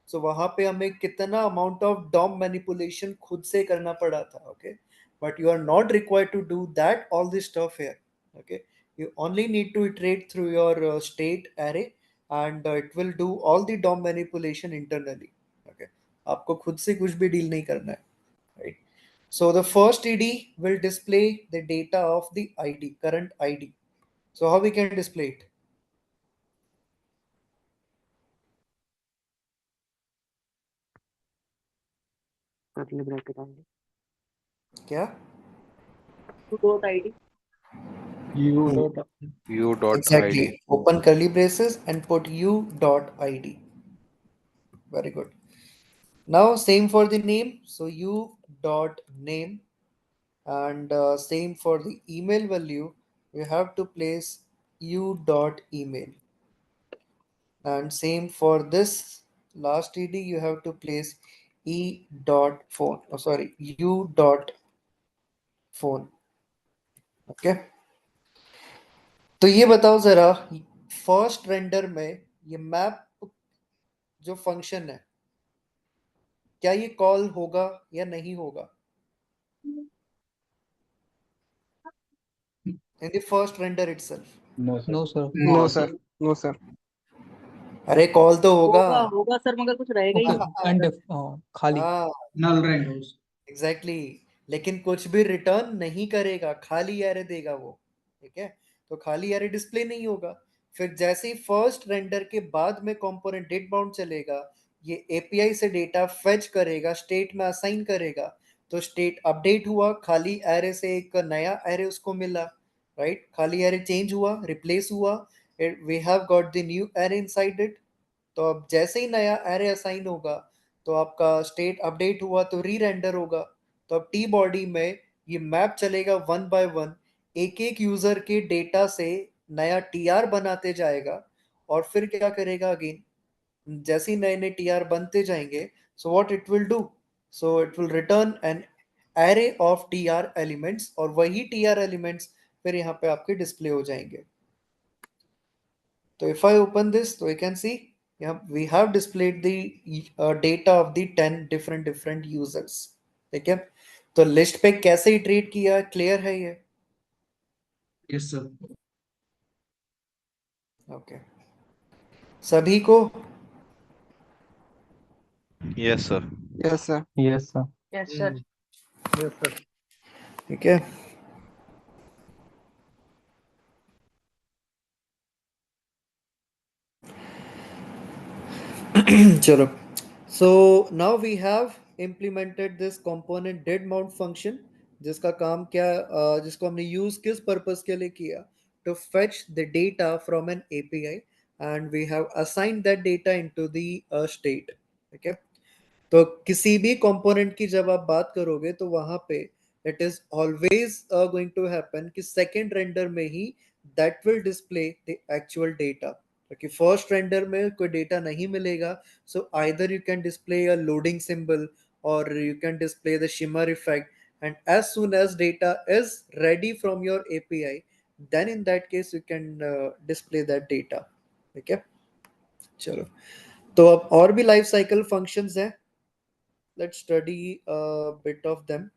So वहां पे हमें कितना amount of DOM manipulation खुद से करना पड़ा था. Okay, but you are not required to do that all this stuff here. Okay, you only need to iterate through your state array, and it will do all the DOM manipulation internally. Okay, आपको खुद से कुछ भी deal नहीं करना है, right? So the first TD will display the data of the ID, current ID. So how we can display it? curly bracket only. क्या? dot id. You dot. u dot Exactly. id. Open curly braces and put u dot ID. Very good. Now same for the name. So u dot name, and same for the email value. You have to place u dot email, and same for this last TD. You have to place e dot phone. Oh, sorry, u dot phone. Okay, तो ये बताओ जरा, first render में ये map जो function है, क्या ये कॉल होगा या नहीं होगा? In the first render itself. No, sir. No, sir. No, sir. No, sir. अरे कॉल तो होगा. होगा सर, मगर कुछ रहेगा ही नहीं. And खाली. हाँ, Null renders. एग्जैक्टली, लेकिन कुछ भी रिटर्न नहीं करेगा, खाली एरे देगा वो. ठीक है, तो खाली एरे डिस्प्ले नहीं होगा. फिर जैसे ही फर्स्ट रेंडर के बाद में कंपोनेंट डेट बाउंड चलेगा, ये एपीआई से डेटा फेच करेगा, स्टेट में असाइन करेगा. तो स्टेट अपडेट हुआ, खाली एरे से एक नया एरे उसको मिला, राइट? खाली एरे चेंज हुआ, रिप्लेस हुआ, we have got the new array inside it. तो अब जैसे ही नया एरे असाइन होगा, तो आपका स्टेट अपडेट हुआ तो री रेंडर होगा. तो अब टी बॉडी में ये मैप चलेगा वन बाय वन, एक एक यूजर के डेटा से नया टीआर बनाते जाएगा. और फिर क्या करेगा अगेन, जैसे ही नए नए टीआर बनते जाएंगे, so what it will do, so it will return N array of TR elements, और वही टीआर एलिमेंट्स फिर यहाँ पे आपके डिस्प्ले हो जाएंगे. तो if I open this, so you can see, yeah, we have displayed the data of the 10 different users. ठीक है, तो लिस्ट पे कैसे इटरेट किया, क्लियर है ये? Yes, sir. ओके, सभी को? Yes sir. Yes, sir. Yes, sir. Yes, sir. Yes, sir. ठीक है. चलो, so now we have implemented this component did mount function, जिसका काम क्या, जिसको हमने यूज किस पर्पस के लिए किया? To fetch the data from an API, and we have assigned that data into the state. ठीक है, तो किसी भी कंपोनेंट की जब आप बात करोगे, तो वहां पे it is always going to happen कि सेकंड रेंडर में ही that will display the actual data. क्योंकि फर्स्ट रेंडर में कोई डेटा नहीं मिलेगा, so either you can display a loading symbol, और you can display the shimmer effect, and as soon as data is ready from your API, then in that case you can display that data. ठीक है, चलो, तो अब और भी life cycle functions हैं. Let's study a bit of them.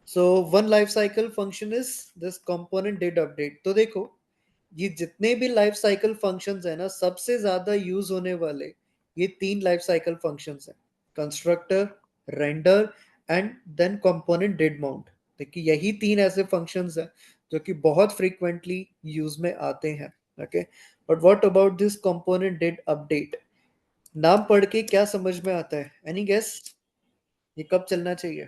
So one life cycle function is this component did update. तो देखो, ये जितने भी लाइफ साइकिल फंक्शंस है ना, सबसे ज्यादा यूज होने वाले ये तीन लाइफ साइकिल फंक्शंस हैं: constructor, render, and then component did mount. देखिए, यही तीन ऐसे फंक्शंस हैं जो कि बहुत फ्रीक्वेंटली यूज में आते हैं. Okay, But what about this component did update? नाम पढ़ के क्या समझ में आता है? Any guess? ये कब चलना चाहिए?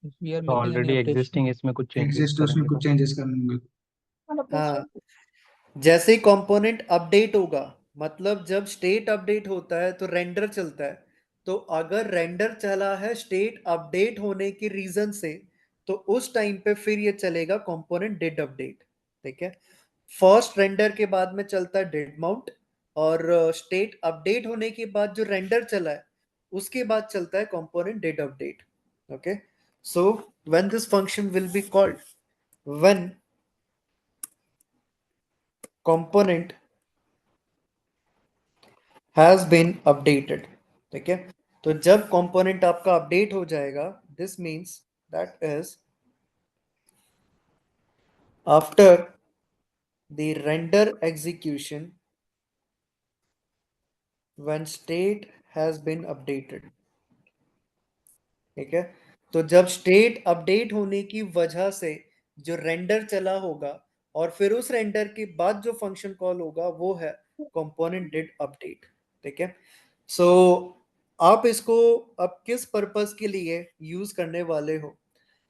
If we are making any already updation. Existing इसमें कुछ चेंजेस एग्जिस्ट उसमें करेंगे कुछ तो चेंजेस करने होंगे। हाँ, जैसे ही कंपोनेंट अपडेट होगा, मतलब जब स्टेट अपडेट होता है तो रेंडर चलता है। तो अगर रेंडर चला है स्टेट अपडेट होने की रीजन से, तो उस टाइम पे फिर ये चलेगा कंपोनेंट डिड अपडेट। ठीक है, फर्स्ट रेंडर के बाद में चलता है डिड माउंट, और स्टेट अपडेट होने के बाद जो रेंडर चला है उसके बाद चलता है component did update. Okay, so when this function will be called, when component has been updated। ठीक है, तो जब कंपोनेंट आपका अपडेट हो जाएगा, this means that is after the render execution when state has been updated. ठीक है, तो जब स्टेट अपडेट होने की वजह से जो रेंडर चला होगा, और फिर उस रेंडर के बाद जो फंक्शन कॉल होगा वो है कंपोनेंट डिड अपडेट। ठीक है, सो आप इसको अब किस पर्पस के लिए यूज करने वाले हो?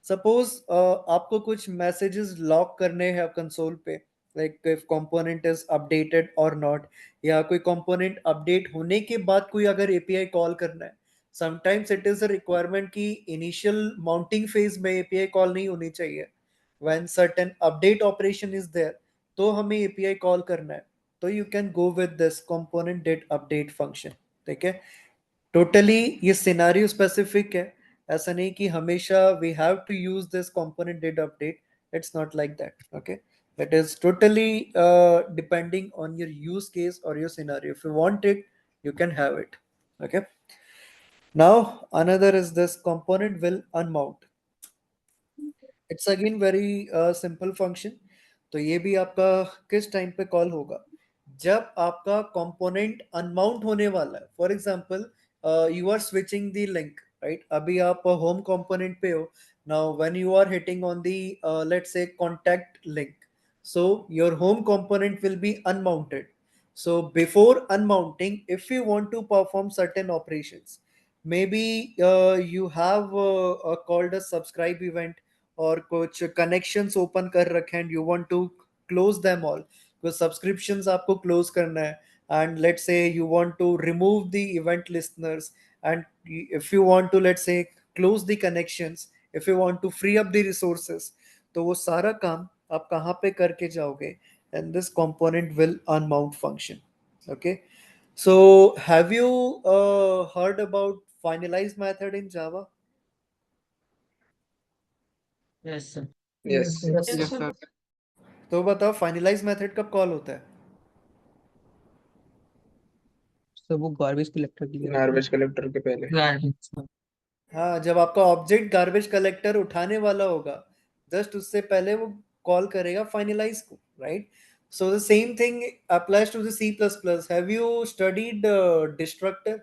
सपोज आपको कुछ मैसेजेस लॉक करने हैं कंसोल पे, like if component is updated और नॉट, या कोई कंपोनेंट अपडेट होने के बाद कोई अगर एपीआई कॉल करना है। Sometimes it is a requirement कि इनिशियल माउंटिंग फेज में एपीआई कॉल नहीं होनी चाहिए, when certain update operation is there तो हमें एपीआई कॉल करना है, तो you can go with this component did update function. ठीक है, टोटली ये सिनेरियो स्पेसिफिक है, ऐसा नहीं कि हमेशा we have to use this component did update. It's not like that. Okay, it is totally depending on your use case or your scenario. If you want it, you can have it. Okay, now another is this component will unmount। It's again very simple function. तो ये भी आपका किस time पे call होगा? जब आपका component unmount होने वाला है। For example, you are switching the link, right? अभी आप होम कंपोनेंट पे हो। Now when you are hitting on the let's say contact link, so your home component will be unmounted। So before unmounting, if you want to perform certain operations, maybe you have called a subscribe event, और कुछ connections open कर रखे हैं, you want to close them all, कुछ subscriptions आपको close करना है, and let's say you want to remove the event listeners, and if you want to let's say close the connections, if you want to free up the resources, तो वो सारा काम आप कहाँ पे करके जाओगे? And this component will unmount function. Okay, so have you heard about finalize method in Java? Yes, sir. Yes Yes, Yes, sir. sir. तो बताओ फाइनलाइज मेथड कब कॉल होता है? So वो गार्बेज कलेक्टर के लिए होता गार्बेज कलेक्टर के पहले। है। हाँ, जब आपका ऑब्जेक्ट गार्बेज कलेक्टर उठाने वाला होगा, जस्ट उससे पहले वो कॉल करेगा फाइनलाइज को, right? So the same thing applies to the C plus plus. Have you studied destructor?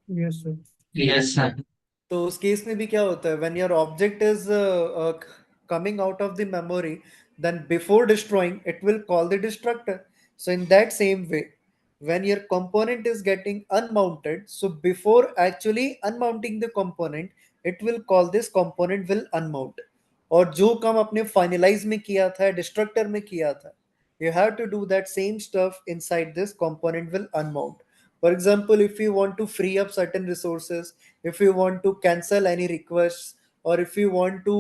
Yes, sir. Yes sir. तो उस केस में भी क्या होता है? When your object is coming out of the memory, then before destroying it will call the destructor। So in that same way, when your component is getting unmounted, so before actually unmounting the component it will call this component will unmount। और जो काम आपने finalize में किया था, destructor में किया था, you have to do that same stuff inside this component will unmount। For example, if you want to free up certain resources, if you want to cancel any requests, or if you want to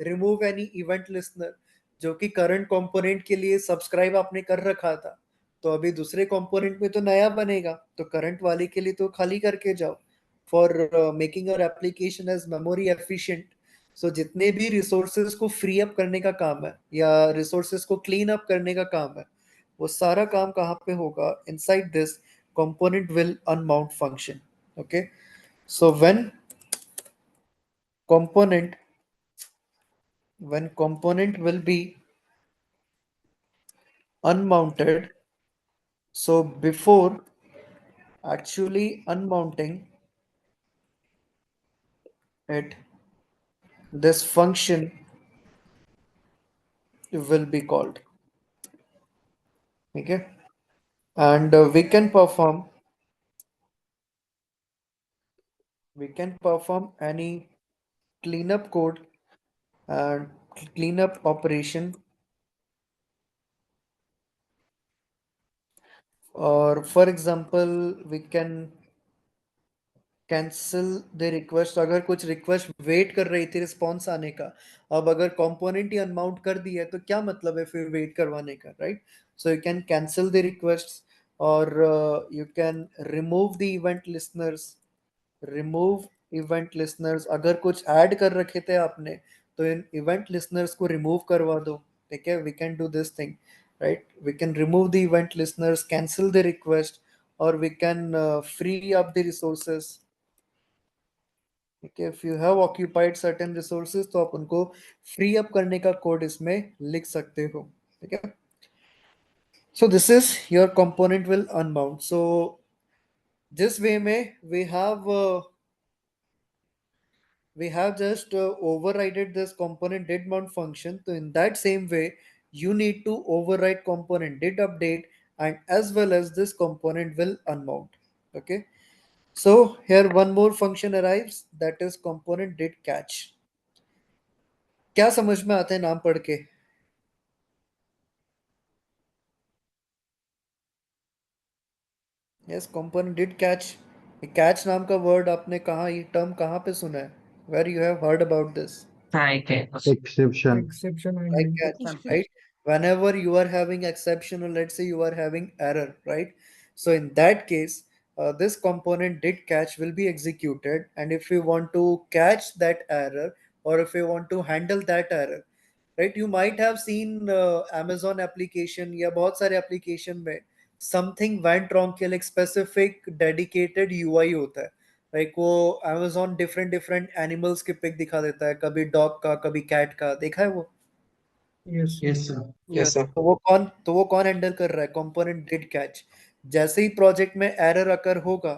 remove any event listener जो कि current component के लिए subscribe आपने कर रखा था, तो अभी दूसरे कंपोनेंट में तो नया बनेगा, तो करंट वाले के लिए तो खाली करके जाओ। For making your application as memory efficient, so जितने भी रिसोर्सेज को फ्री अप करने का काम है या रिसोर्सेज को क्लीन अप करने का काम है, वो सारा काम कहाँ पे होगा? Inside this component will unmount function। Okay, so component when component will be unmounted, so before actually unmounting it, this function will be called. Okay, and we can perform any cleanup code and cleanup operation, or for example we can cancel the request. अगर कुछ request wait कर रही थी response आने का, अब अगर component ही unmount कर दिया है तो क्या मतलब है फिर वेट करवाने का, right? So you can cancel the request, और you can remove the event listeners. Remove event listeners, अगर कुछ ऐड कर रखे थे आपने तो इन इवेंट लिसनर्स को रिमूव करवा दो। ठीक है, we can do this thing, right? We can remove the event listeners, cancel the request, और we can free up the resources. ठीक है, if you have occupied certain resources तो आप उनको फ्री अप करने का कोड इसमें लिख सकते हो। ठीक है, so this is your component will unbound. So this way में we have just overridden this component did mount function. So in that same way, you need to override component did update, and as well as this component will unmount. Okay, so here one more function arrives, that is component did catch. क्या समझ में आता है नाम पढ़ के? Yes, component did catch. Catch नाम का वर्ड आपने कहाँ, ये टर्म कहाँ पे सुना है? Where you have heard about this? Exception. Exception Like handling. catch, right? Whenever you are having exception, or let's say you are having error, right? So in that case, this component did catch will be executed, and if you want to catch that error, or if you want to handle that error, right? You might have seen Amazon application या बहुत सारे application में something went wrong के लिए एक specific dedicated UI होता है। Like वो Amazon डिफरेंट डिफरेंट एनिमल्स के पिक दिखा देता है, कभी डॉग का कभी कैट का, देखा है वो? Yes. Yes, sir. Yes, sir. तो वो कौन हैंडल कर रहा है? Component did catch. जैसे ही प्रोजेक्ट में एरर अकर होगा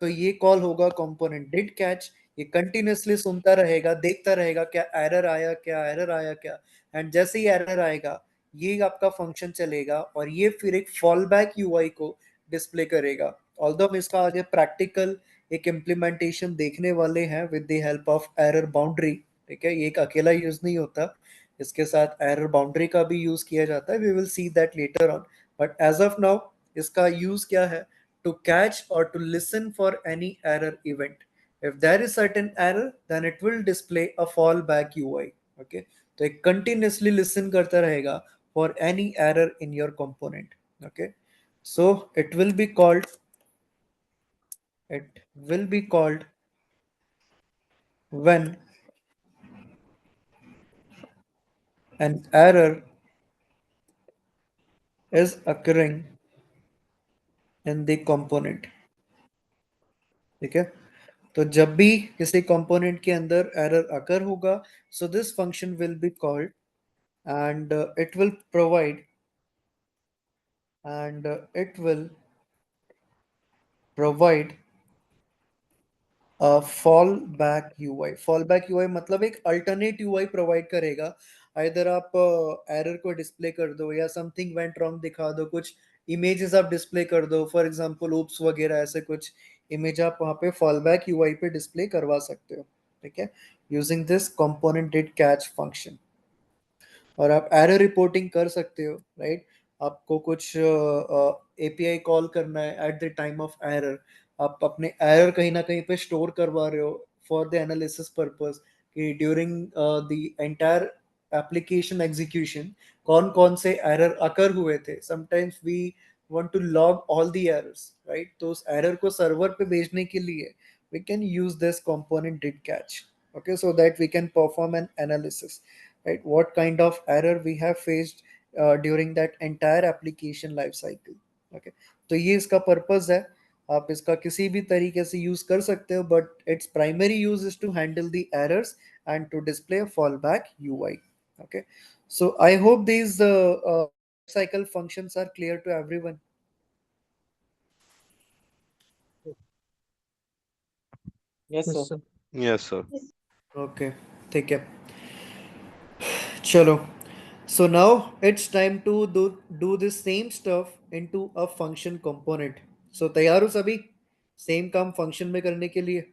तो ये कॉल होगा कंपोनेंट डिड कैच। ये कंटिन्यूअसली सुनता रहेगा, देखता रहेगा क्या एरर आया, क्या एरर आया क्या, एंड जैसे ही एरर आएगा ये आपका फंक्शन चलेगा और ये फिर एक फॉल बैक यूआई को डिस्प्ले करेगा। ऑल्दो हम इसका आगे प्रैक्टिकल एक इम्प्लीमेंटेशन देखने वाले हैं with the help of error boundary. ठीक है, ये एक अकेला यूज नहीं होता, इसके साथ एरर बाउंड्री का भी यूज किया जाता है। We will see that later on, but as of now इसका यूज क्या है? टू कैच और to listen for any error event. if there is certain error then it will display a fallback UI. Okay, तो एक continuously listen करता रहेगा for any error in your component. Okay, so it will be called when an error is occurring in the component. ठीक है, तो जब भी किसी कंपोनेंट के अंदर एरर अकर होगा, so this function will be called, and it will provide fall back UI. Fall back UI मतलब एक अल्टरनेट यूआई प्रोवाइड करेगा। इधर आप एरर को डिस्प्ले कर दो या समथिंग वेंट रॉन्ग दिखा दो, कुछ इमेजेस आप डिस्प्ले कर दो, फॉर एग्जांपल ओप्स वगैरह, ऐसे कुछ इमेज आप वहाँ पे फॉल बैक यूआई पे डिस्प्ले करवा सकते हो। ठीक है, using this component did catch function. और आप एरर रिपोर्टिंग कर सकते हो, राइट? आपको कुछ एपीआई कॉल करना है at the time of error, आप अपने एरर कहीं ना कहीं पे स्टोर करवा रहे हो फॉर द एनालिसिस पर्पस कि during the entire application execution कौन कौन से एरर अकर हुए थे। Sometimes we want to log all the errors, right? तो उस एरर को सर्वर पे भेजने के लिए we can use this component did catch, okay, so that we can perform an analysis, right? What kind of error we have faced during that entire application life cycle. Okay, तो ये इसका purpose है। आप इसका किसी भी तरीके से यूज कर सकते हो, but it's primary use is to handle the errors and to display a fallback UI. Okay, so I hope these cycle functions are clear to everyone. Yes, Yes, sir. sir. Yes, sir. Okay, ठीक है, चलो So now it's time to do the same stuff into a function component. So तैयार हो सभी same काम function में करने के लिए?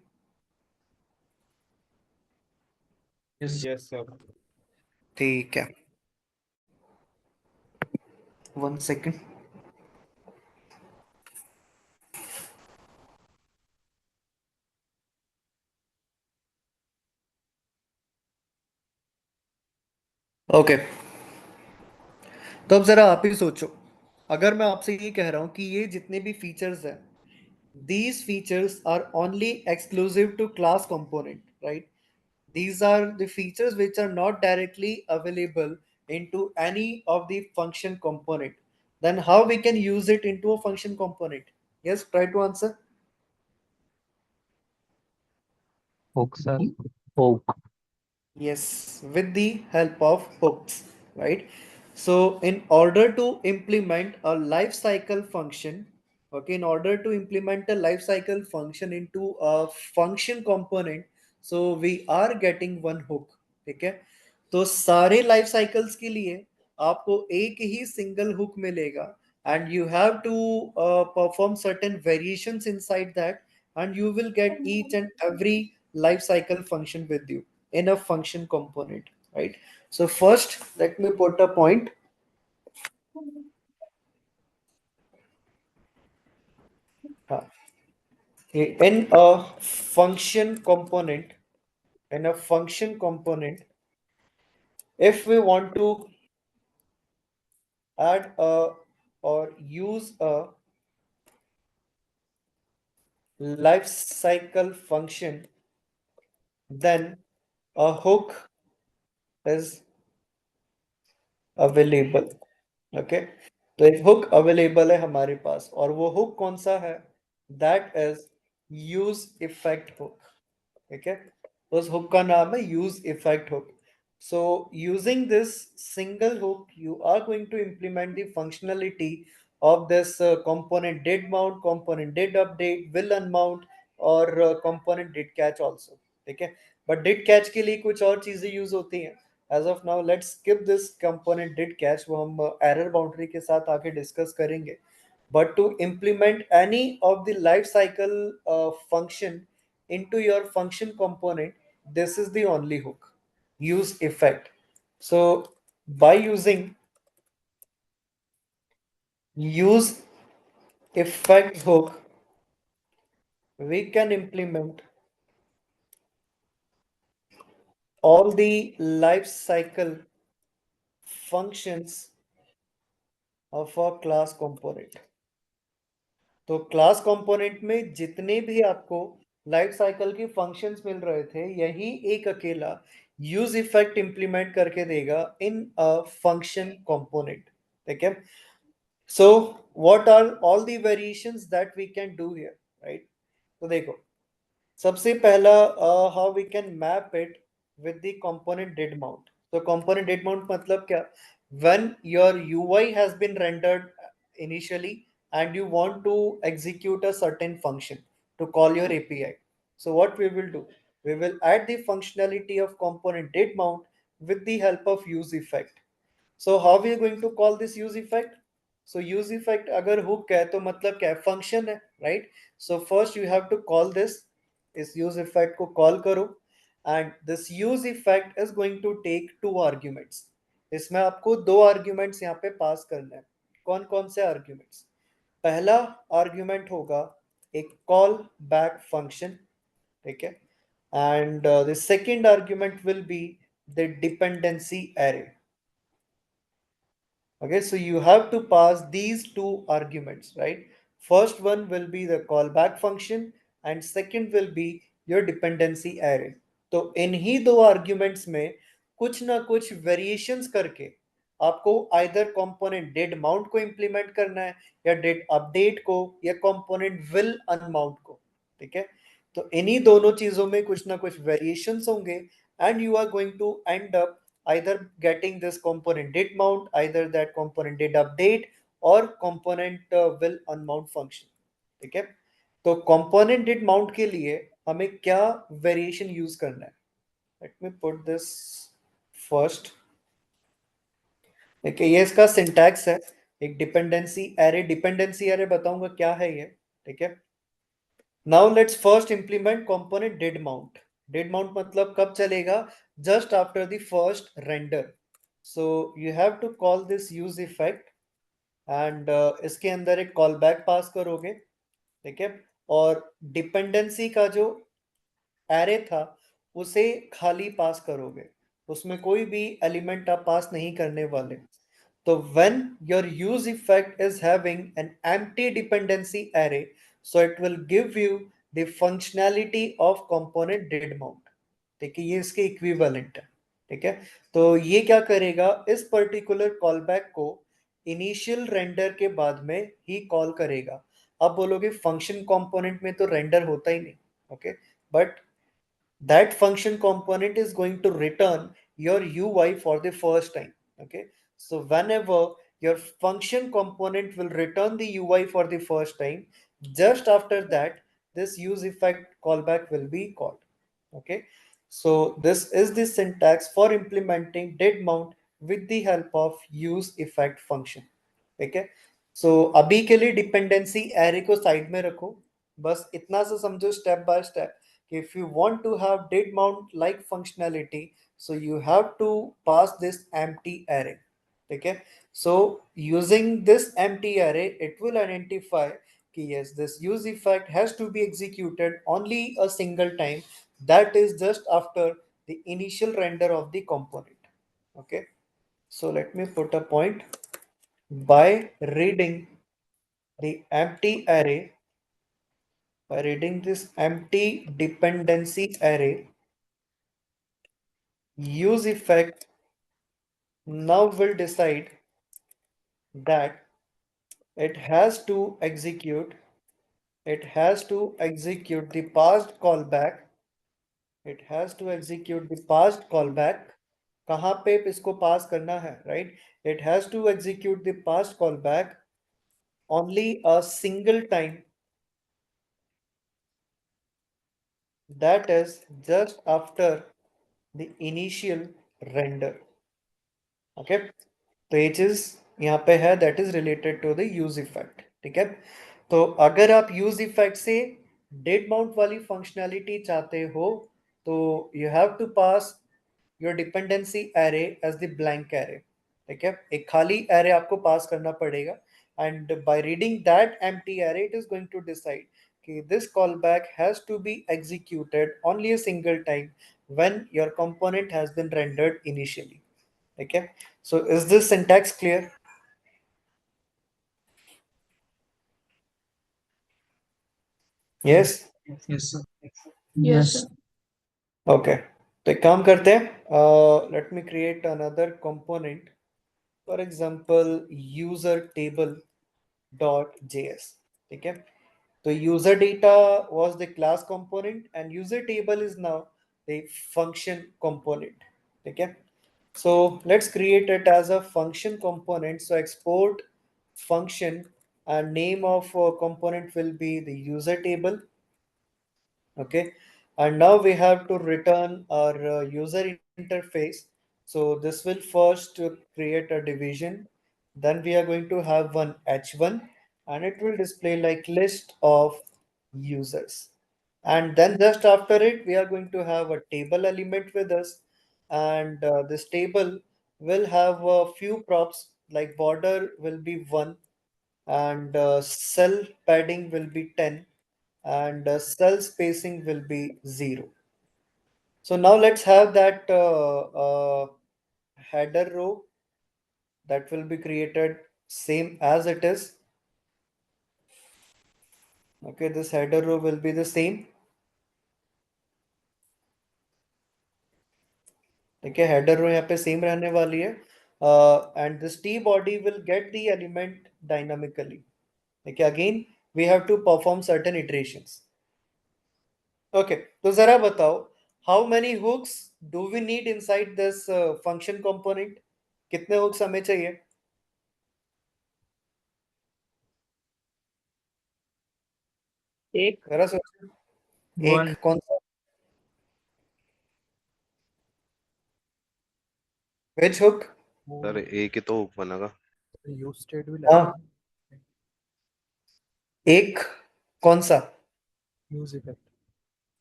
Yes, sir. ठीक है, 1 second. ओके, तो अब जरा आप ही सोचो, अगर मैं आपसे ये कह रहा हूं कि ये जितने भी फीचर्स हैं, these features are only exclusive to class component, right? These are the features which are not directly available into any of the function component. Then how we can use it into a function component? Yes, try to answer. Hook, sir. Hook. Yes, with the help of hooks, right? So in order to implement a life cycle function, okay, in order to implement a life cycle function into a function component, so we are getting one hook, ठीक है? तो सारे life cycles के लिए आपको एक ही single hook मिलेगा, and you have to perform certain variations inside that, and you will get each and every life cycle function with you in a function component, right? So first let me put a point. uh, in a function component, in a function component, if we want to add a or use a life cycle function, then a hook is available. Okay, तो एक hook available है हमारे पास, और वो hook कौन सा है? That is use effect hook, ठीक है? उस हुक का नाम है use effect hook. So using this single hook, you are going to implement the functionality of this component did mount, component did update, will unmount, और component did catch also, ठीक है? But did catch के लिए कुछ और चीजें use होती हैं. As of now, let's skip this component did catch, वो हम error boundary के साथ आके discuss करेंगे. But to implement any of the life cycle function into your function component, this is the only hook, use effect. So by using use effect hook, we can implement all the life cycle functions of a class component. तो class component में जितने भी आपको life cycle के functions मिल रहे थे, यही एक अकेला यूज इफेक्ट इंप्लीमेंट करके देगा इन अ फंक्शन कंपोनेंट, ठीक है? So what are all the variations that we can do here, right? तो देखो, सबसे पहला how we can map it with the component did mount. तो कंपोनेंट डिड माउंट मतलब क्या? When your UI has been rendered initially and you want to execute a certain function to call your API, so what we will do, we will add the functionality of component did mount with the help of use effect. So how we are going to call this use effect? So use effect अगर hook है तो मतलब क्या है? Function है, right? So first you have to call this, इस use effect को call करो, and this use effect is going to take 2 arguments. इसमें आपको 2 arguments यहाँ पे पास करना है. कौन कौन से arguments? पहला argument होगा एक call back function, ठीक है? And the second argument will be the dependency array. Okay, so you have to pass these 2 arguments, right? First one will be the callback function and second will be your dependency array. तो इन्हीं 2 arguments में कुछ ना कुछ variations करके आपको either component did mount को implement करना है, या did update को, या component will unmount को, ठीक है? तो इन्हीं दोनों चीजों में कुछ ना कुछ variations होंगे, and you are going to end up either getting this component did mount, either that component did update, or component will unmount function, ठीक है? तो component did mount के लिए हमें क्या variation use करना है? Let me put this first. देखिए ये इसका सिंटैक्स है। एक डिपेंडेंसी एरे बताऊंगा क्या है ये, ठीक है। Now let's first implement component did mount. Did mount मतलब कब चलेगा? Just after the first render. So you have to call this use effect and इसके अंदर एक कॉल बैक पास करोगे, ठीक है। और डिपेंडेंसी का जो एरे था उसे खाली पास करोगे, उसमें कोई भी एलिमेंट आप पास नहीं करने वाले। तो when your use effect is having an empty dependency array, so it will give you the functionality of component did mount। ठीक है, ये इसके इक्विवेलेंट है, ठीक है। तो ये क्या करेगा, इस पर्टिकुलर कॉलबैक को इनिशियल रेंडर के बाद में ही कॉल करेगा। अब बोलोगे फंक्शन कंपोनेंट में तो रेंडर होता ही नहीं, okay, but that function component is going to return your UI for the first time, okay। So whenever your function component will return the UI for the first time, just after that this use effect callback will be called, okay। So this is the syntax for implementing did mount with the help of use effect function, ठीक है। सो अभी के लिए dependency array को side में रखो, बस इतना सा समझो step by step. If you want to have did mount like functionality, so you have to pass this empty array, okay। So using this empty array, it will identify कि yes, this use effect has to be executed only a single time, that is just after the initial render of the component, okay। So let me put a point. By reading the empty array, by reading this empty dependency array, use effect now will decide that it has to execute the past callback, it has to execute the past callback। कहाँ पे इसको पास करना है, right? It has to execute the past callback only a single time, that is just after the initial render, okay। तो ये चीज यहाँ पे है, that is related to the use effect, ठीक है। तो अगर आप यूज इफेक्ट से डेड माउंट वाली फंक्शनैलिटी चाहते हो, तो you have to pass your dependency array as the blank array, ठीक है। एक खाली एरे आपको पास करना पड़ेगा, and by reading that empty array it is going to decide कि this callback has to be executed only a single time when your component has been rendered initially, okay। So is this syntax clear? Yes? Yes, sir. Yes, sir. Okay. तो एक काम करते हैं, let me create another component, for example user table dot js, ठीक है। तो user data was the class component and user table is now the function component, ठीक है। So let's create it as a function component, so export function and name of component will be the user table, okay। And now we have to return our user interface. So this will first create a division, then we are going to have one h1 and it will display like list of users, and then just after it we are going to have a table element with us, and this table will have a few props, like border will be 1 and cell padding will be 10 and cell spacing will be 0. So now let's have that header row that will be created same as it is. Okay, this header row will be the same. Okay, header row यहाँ पे same रहने वाली है, and this t body will get the element dynamically. Okay, again we have to perform certain iterations. Okay, तो जरा बताओ how many hooks do we need inside this function component? कितने hooks हमें चाहिए? एक जरा सोचो, One. एक कौन सा? Which hook? सर एक ही तो बनेगा। यूज स्टेट भी हाँ, एक कौन सा? Use effect.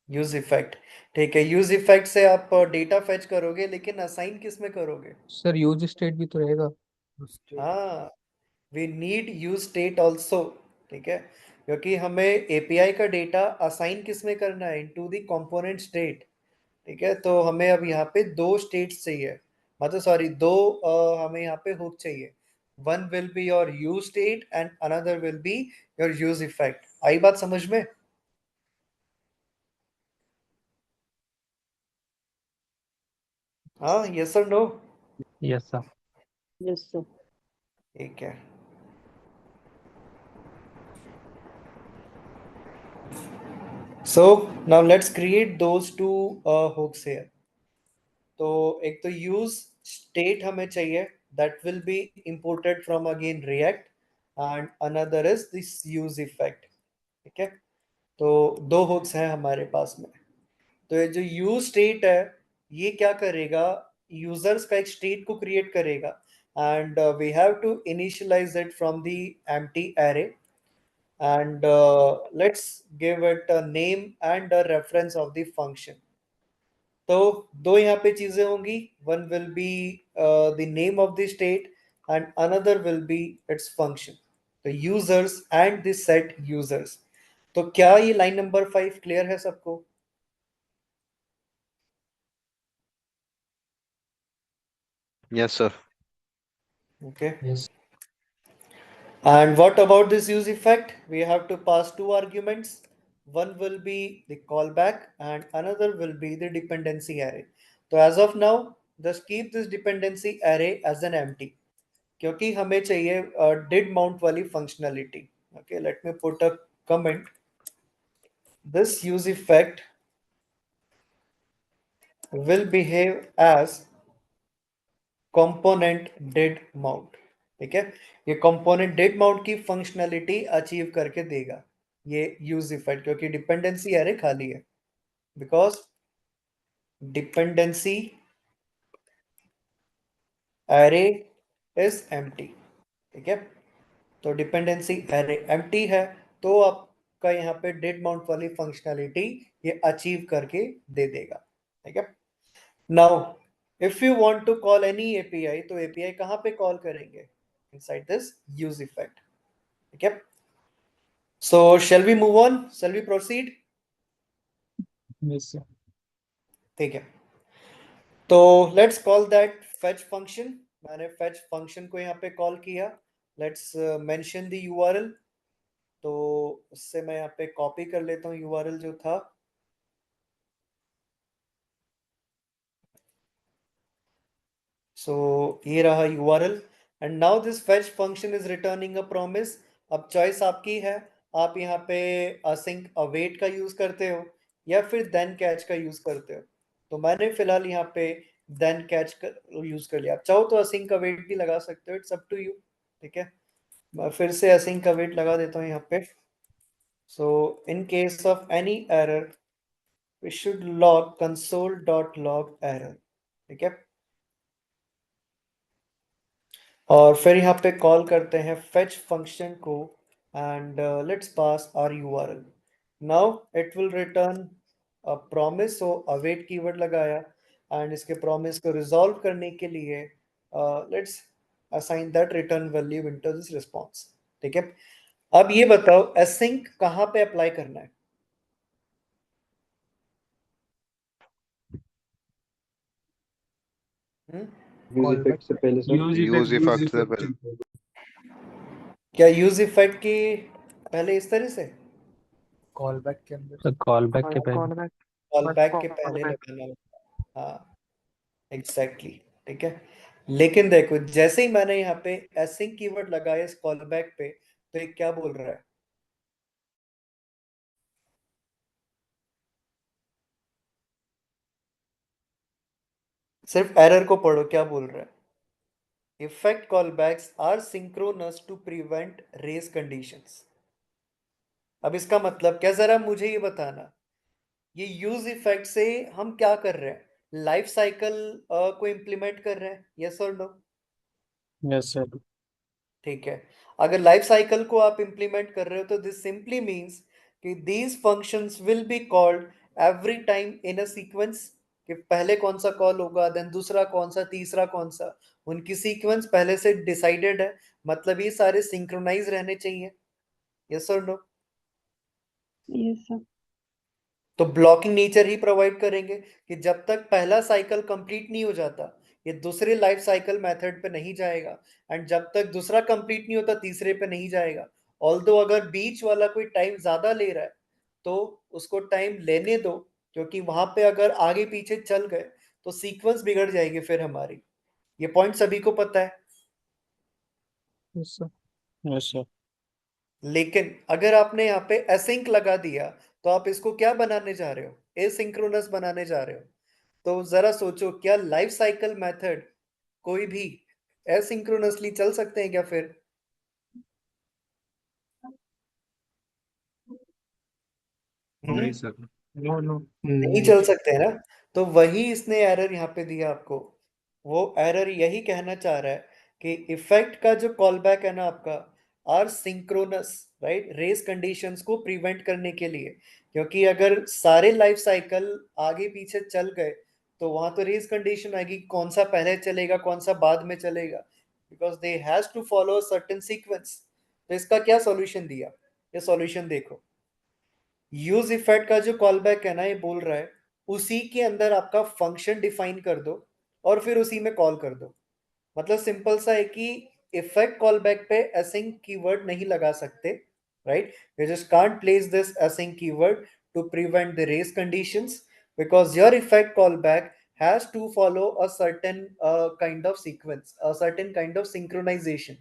Use effect. ठीक है, यूज इफेक्ट से आप डेटा फेच करोगे, लेकिन असाइन किस में करोगे? सर यूज स्टेट भी तो रहेगा। हाँ, we need use state also. ठीक है, क्योंकि हमें एपीआई का डेटा असाइन किस में करना है? Into the component state. ठीक है, तो हमें अब यहाँ पे दो स्टेट्स चाहिए, मतलब सॉरी दो हमें यहाँ पे हुक चाहिए। One will be your use state and another will be your use effect. आई बात समझ में? हाँ, यस और no? Yes sir. Yes sir. ठीक है, so now let's create those two hooks here. तो एक तो यूज स्टेट हमें चाहिए, that will be imported from again react, and another is this use effect. ठीक है, तो दो hooks हैं हमारे पास में। तो ये जो यूज स्टेट है, ये क्या करेगा? यूजर्स का एक स्टेट को क्रिएट करेगा, and we have to initialise it from the empty array, and let's give it a name and a reference of the function. तो दो यहाँ पे चीजें होंगी, one will be the name of the state and another will B its function, the users and the set users. तो क्या ये line number 5 clear है सबको? Yes sir. Okay. Yes. And what about this use effect? We have to pass two arguments. One will be the callback and another will be the dependency array. So as of now, just keep this dependency array as an empty, क्योंकि हमें चाहिए did mount वाली functionality. Okay, let me put a comment. This use effect will behave as component did mount. ठीक है, ये component did mount की functionality achieve करके देगा ये यूज इफेक्ट, क्योंकि डिपेंडेंसी एरे खाली है, because dependency array is empty. ठीक है, तो डिपेंडेंसी एरे एम्प्टी है, तो आपका यहाँ पे डेट माउंट वाली फंक्शनैलिटी ये अचीव करके दे देगा। ठीक है, now if you want to call any API, तो एपीआई कहाँ पे कॉल करेंगे? Inside this use effect. ठीक है, so shall we move on, shall we proceed? Yes sir. ठीक है, तो let's call that fetch function. मैंने फेच फंक्शन को यहाँ पे कॉल किया। Let's mention the URL. तो उससे मैं यहाँ पे कॉपी कर लेता हूँ यूआरएल जो था। सो ये रहा URL, and now this fetch function is returning a promise. अब चॉइस आपकी है, आप यहाँ पे असिंक अवेट का यूज करते हो या फिर देन कैच का यूज करते हो। तो मैंने फिलहाल यहाँ पे देन कैच का यूज कर लिया। आप चाहो तो असिंक अवेट भी लगा सकते हो, इट्स अप टू यू। ठीक है, मैं फिर से असिंक अवेट लगा देता हूँ यहाँ पे। So in case of any error we should log console.log error। ठीक है, और फिर यहाँ पे कॉल करते हैं fetch फंक्शन को, and let's pass our URL. Now it will return a promise. So await keyword लगाया, एंड इसके प्रॉमिस को रिजॉल्व करने के लिए let's assign that return value into this response. ठीक है, अब ये बताओ async कहाँ पे अप्लाई करना है? यूज इफेक्ट से पहले सर। यूज इफेक्ट से पहले। क्या यूज इफेक्ट की पहले इस तरह से? कॉल बैक के अंदर। सर कॉल बैक के पहले। Call back. Call First back के call पहले back। लगाना होगा। हाँ, एग्जैक्टली। ठीक है, लेकिन देखो जैसे ही मैंने यहाँ पे एसिंक कीवर्ड लगाया इस कॉल बैक पे, तो ये क्या बोल रहा है? सिर्फ एरर को पढ़ो, क्या बोल रहा है? Effect callbacks are synchronous to prevent race conditions. अब इसका मतलब क्या, जरा मुझे ये बताना। ये यूज इफेक्ट से हम क्या कर रहे हैं? लाइफ साइकिल को इंप्लीमेंट कर रहे हैं, यस और नो? Yes sir. ठीक है, अगर लाइफ साइकिल को आप इंप्लीमेंट कर रहे हो तो दिस सिंपली मींस कि these functions will be called every time in a sequence, कि पहले कौन सा कॉल होगा, देन दूसरा कौन सा, तीसरा कौन सा, उनकी सीक्वेंस पहले से डिसाइडेड है, मतलब ये सारे सिंक्रोनाइज रहने चाहिए। यस और नो? Yes, sir. तो ब्लॉकिंग नेचर ही प्रोवाइड करेंगे कि जब तक पहला साइकिल कंप्लीट नहीं हो जाता ये दूसरे लाइफ साइकिल मेथड पे नहीं जाएगा, एंड जब तक दूसरा कंप्लीट नहीं होता तीसरे पे नहीं जाएगा। ऑल्दो अगर बीच वाला कोई टाइम ज्यादा ले रहा है तो उसको टाइम लेने दो, क्योंकि वहां पे अगर आगे पीछे चल गए तो सीक्वेंस बिगड़ जाएगी फिर हमारी। ये पॉइंट सभी को पता है। Yes sir. Yes sir. लेकिन अगर आपने यहाँ पे एसिंक लगा दिया तो आप इसको क्या बनाने जा रहे हो, एसिंक्रोनस बनाने जा रहे हो। तो जरा सोचो, क्या लाइफ साइकिल मेथड कोई भी एसिंक्रोनसली चल सकते हैं क्या फिर? नहीं सर। No no. नहीं चल सकते हैं ना। तो वही इसने एरर यहाँ पे दिया आपको। वो एरर यही कहना चाह रहा है कि इफेक्ट का जो कॉल बैक है ना आपका, asynchronous, right, race conditions को प्रिवेंट करने के लिए। क्योंकि अगर सारे लाइफ साइकिल आगे पीछे चल गए तो वहां तो रेस कंडीशन आएगी कि कौन सा पहले चलेगा कौन सा बाद में चलेगा, because they has to follow certain sequence. तो इसका क्या सॉल्यूशन दिया, ये सॉल्यूशन देखो। यूज इफेक्ट का जो कॉल बैक है ना, ये बोल रहा है उसी के अंदर आपका फंक्शन डिफाइन कर दो और फिर उसी में कॉल कर दो। मतलब सिंपल सा है कि इफेक्ट कॉल बैक पे असिंक कीवर्ड नहीं लगा सकते, right. You just can't place this async keyword to prevent the race conditions, because your effect callback has to follow a certain kind of sequence, a certain kind of synchronization,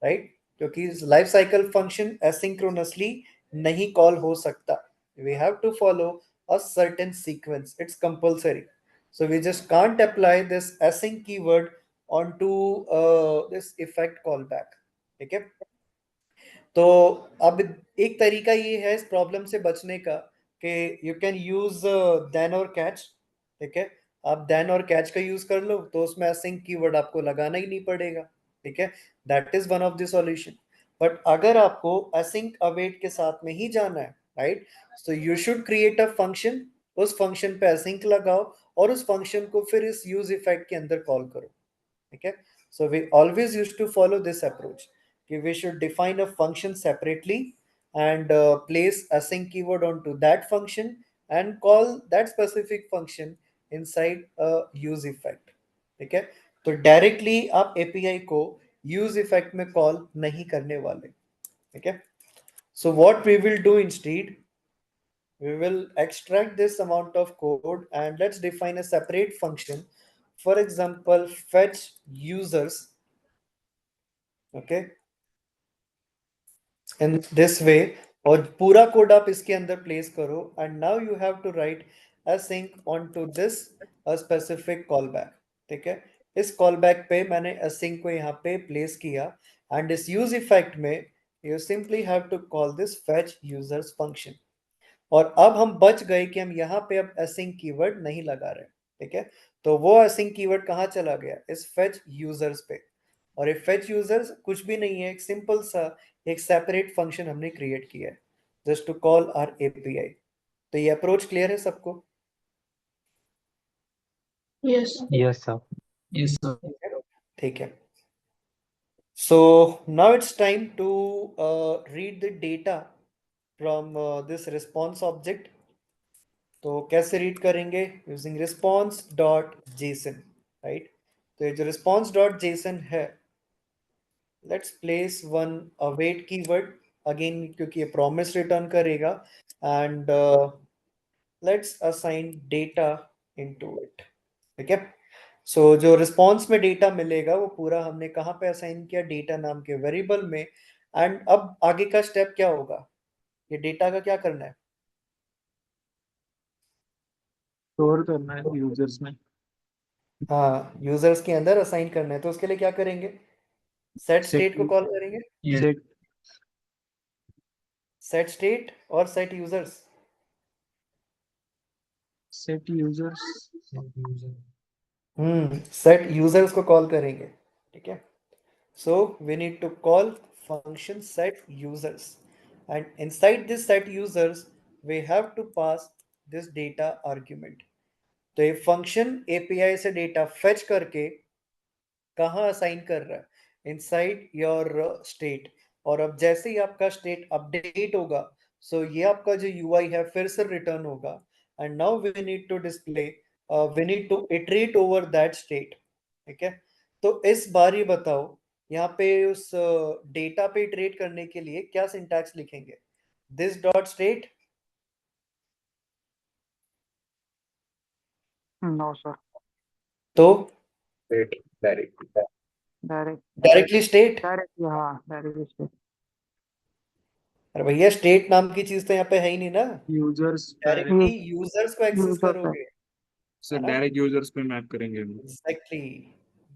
right? क्योंकि life cycle function asynchronously नहीं call हो सकता, we have to follow a certain sequence, it's compulsory. So we just can't apply this async keyword onto this effect callback. ठीक है, तो अब एक तरीका ये है इस प्रॉब्लम से बचने का कि यू कैन यूज देन और कैच। ठीक है, आप देन और कैच का यूज कर लो तो उसमें असिंक कीवर्ड आपको लगाना ही नहीं पड़ेगा। ठीक है, that is one of the solution. But अगर आपको असिंक अवेट के साथ में ही जाना है, right, so you should create a function, उस फंक्शन पे असिंक लगाओ और उस फंक्शन को फिर इस यूज इफेक्ट के अंदर कॉल करो। ठीक है, so we always used to follow this approach कि we should define a function separately and place async keyword onto that function and call that specific function inside a use effect. ठीक है, तो directly आप API को use effect में call नहीं करने वाले। ठीक है, so what we will do instead, we will extract this amount of code and let's define a separate function, for example fetch users, okay, in this way, और पूरा code आप इसके अंदर प्लेस करो and now you have to write async onto this a specific callback। ठीक है, इस callback पे मैंने async को यहाँ पे प्लेस किया एंड इस use इफेक्ट में you simply have to call this fetch users function। और अब हम बच गए कि हम यहाँ पे अब async कीवर्ड नहीं लगा रहे। ठीक है, तो वो async कीवर्ड कहाँ चला गया, इस fetch users पे। और ये fetch users कुछ भी नहीं है, एक सिंपल सा एक सेपरेट फंक्शन हमने क्रिएट किया है just to call our API. तो ये अप्रोच क्लियर है सबको? Yes. Yes sir. Yes, sir. ठीक है, so now it's time to read the data from this response object। तो कैसे रीड करेंगे, using response dot JSON, right. तो ये जो रिस्पॉन्स डॉट जेसन है, let's place one await keyword again क्योंकि ये प्रॉमिस रिटर्न करेगा and let's assign data into it. ठीक है, सो जो रिस्पॉन्स में डेटा मिलेगा वो पूरा हमने कहाँ पे असाइन किया, डेटा नाम के वेरिएबल में। एंड अब आगे का स्टेप क्या होगा, ये डेटा का क्या करना है, स्टोर करना है यूजर्स में। हाँ यूजर्स के अंदर असाइन करना है। तो उसके लिए क्या करेंगे, सेट स्टेट को कॉल करेंगे, Yes. सेट सेट स्टेट और set users. Set users. Set users को कॉल करेंगे। ठीक है, So we need to call function set users, and inside this set users we have to pass this data argument. तो ये function API से data fetch करके कहाँ assign कर रहा है, इनसाइड योर स्टेट। और अब जैसे ही आपका स्टेट अपडेट होगा, सो ये आपका जो यूआई है फिर से रिटर्न होगा, and now we need to display, we need to iterate over that state. ठीक है, तो इस बार ये बताओ यहाँ पे उस डेटा पे इटरेट करने के लिए क्या सिंटैक्स लिखेंगे? This dot state, no sir, तो डायरेक्ट डायरेक्टली स्टेट। डायरेक्ट हाँ डायरेक्ट। अरे भैया स्टेट नाम की चीज तो यहाँ पे है ही नहीं ना, यूजर्स डायरेक्टली यूजर्स को एक्सेस यूजर पे करोगे, सर है ना? डायरेक्ट यूजर्स पे मैप करेंगे हम। एग्जैक्टली,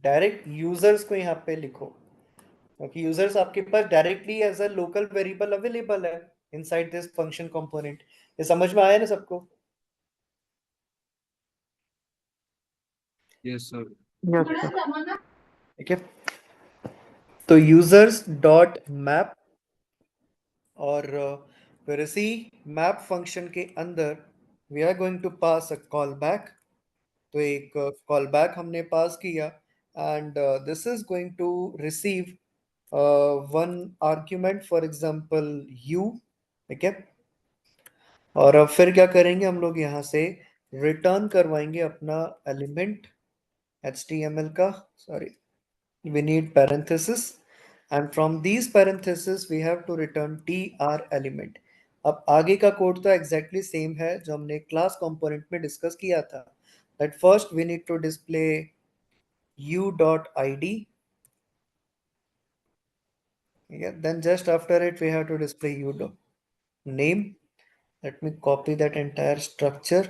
डायरेक्ट यूजर्स को यहाँ पे लिखो, क्योंकि यूजर्स आपके पास directly as a local variable available है इनसाइड दिस फंक्शन कंपोनेंट। ये समझ में आया ना सबको? Yes sir. Yes sir. ठीक है, तो यूजर्स डॉट मैप, और फिर इसी मैप फंक्शन के अंदर we are going to pass a call back. तो एक कॉल बैक हमने पास किया, and this is going to receive one argument, for example you. ठीक है, और अब फिर क्या करेंगे हम लोग, यहाँ से रिटर्न करवाएंगे अपना एलिमेंट HTML का, sorry, we need parenthesis, and from these parentheses we have to return tr element। अब आगे का कोड तो एग्जैक्टली सेम है जो हमने क्लास कंपोनेंट में डिस्कस किया था, that first we need to display u.id, yeah, then just after it we have to display u.name। let me copy that entire structure,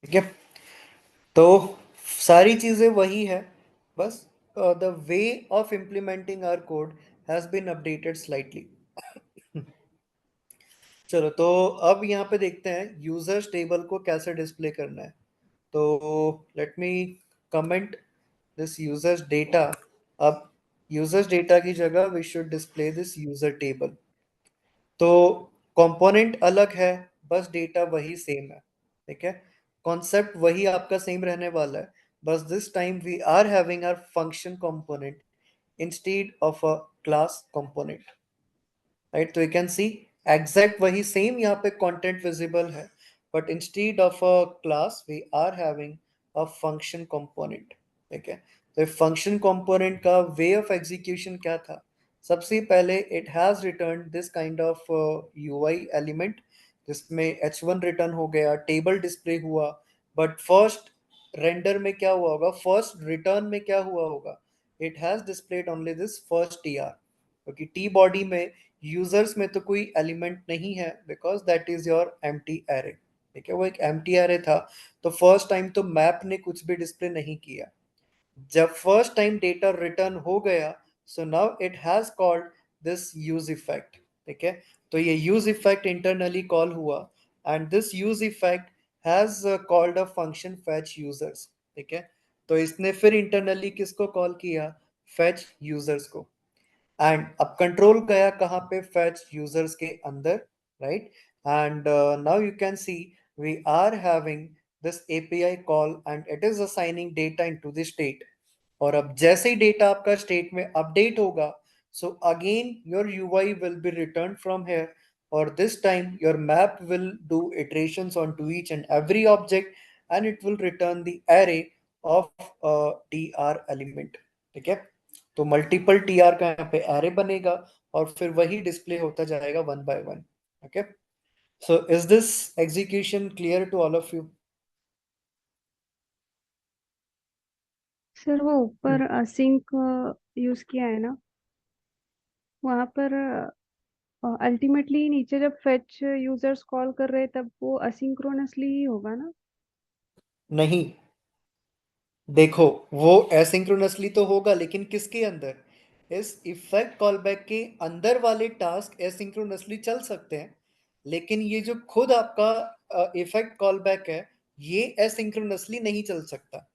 ठीक है। तो सारी चीजें वही है, बस the way of implementing our code has been updated slightly. चलो, तो अब यहाँ पे देखते हैं यूजर्स टेबल को कैसे डिस्प्ले करना है। तो let me comment this users data. अब यूजर्स डेटा की जगह we should display this user table. तो कंपोनेंट अलग है, बस डेटा वही सेम है। ठीक है, कॉन्सेप्ट वही आपका सेम रहने वाला है, बस this time we are having our function component instead of a class component, right? तो यू कैन सी एग्जैक्ट वही सेम यहाँ पे कंटेंट विजिबल है, but instead of a class we are having a function component. ठीक है, तो function component का way of execution क्या था? सबसे पहले it has return this kind of UI element, जिसमें h1 रिटर्न हो गया, टेबल डिस्प्ले हुआ, बट फर्स्ट रेंडर में क्या हुआ होगा, फर्स्ट रिटर्न में क्या हुआ होगा, it has displayed only this first TR, क्योंकि टी बॉडी में यूजर्स में तो कोई एलिमेंट नहीं है, because that is your empty array. ठीक है, वो एक एम्प्टी एरे था, तो फर्स्ट टाइम तो मैप ने कुछ भी डिस्प्ले नहीं किया। जब फर्स्ट टाइम डेटा रिटर्न हो गया, so now it has called this use effect. ठीक है, तो ये यूज इफेक्ट इंटरनली कॉल हुआ, and this use effect has called a function fetch users. ठीक है, तो इसने फिर इंटरनली किसको कॉल किया? फेच यूजर्स को। एंड अब कंट्रोल गया कहाँ पे? फेच यूजर्स के अंदर, right? And now you can see we are having this API call and it is assigning data into the state। और अब जैसे ही डेटा आपका स्टेट में अपडेट होगा, so again your UI will be return from here, और this time your map will do iterations on to each and every object and it will return the array of tr element। ठीक है, तो multiple TR का यहाँ पे array बनेगा और फिर वही डिस्प्ले होता जाएगा one by one. Okay, so is this execution clear to all of you? Sir वो ऊपर असिंक यूज किया है ना, वहां पर अल्टीमेटली नीचे जब फेच यूजर्स कॉल कर रहे हैं तब वो असिंक्रोनसली ही होगा ना? नहीं, देखो वो एसिंक्रोनसली तो होगा, लेकिन किसके अंदर? इस इफेक्ट कॉलबैक के अंदर वाले टास्क एसिंक्रोनसली चल सकते हैं, लेकिन ये जो खुद आपका इफेक्ट कॉलबैक है ये एसिंक्रोनसली नहीं चल सकता,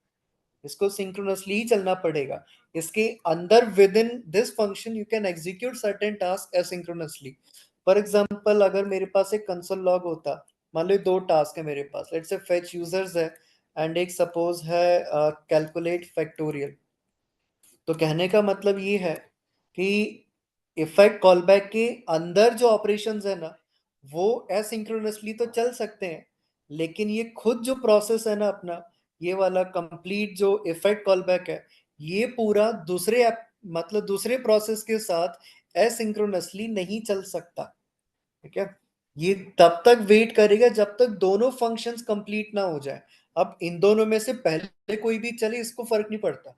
इसको सिंक्रोनसली ही चलना पड़ेगा। इसके अंदर with in this function you can execute certain task asynchronously. For example अगर मेरे पास एक कंसोल लॉग होता, मान लो दो टास्क है मेरे पास, लेट्स से फेच यूजर्स है एंड एक सपोज है कैलकुलेट फैक्टोरियल। तो कहने का मतलब ये है कि इफेक्ट कॉलबैक के अंदर जो ऑपरेशंस है ना वो एसिंक्रोनसली तो चल सकते हैं, लेकिन ये खुद जो प्रोसेस है ना अपना, ये वाला कंप्लीट जो इफेक्ट कॉलबैक है, ये पूरा दूसरे मतलब दूसरे प्रोसेस के साथ एसिंक्रोनसली नहीं चल सकता। ठीक है, ये तब तक वेट करेगा जब तक दोनों फंक्शंस कंप्लीट ना हो जाए। अब इन दोनों में से पहले कोई भी चले इसको फर्क नहीं पड़ता।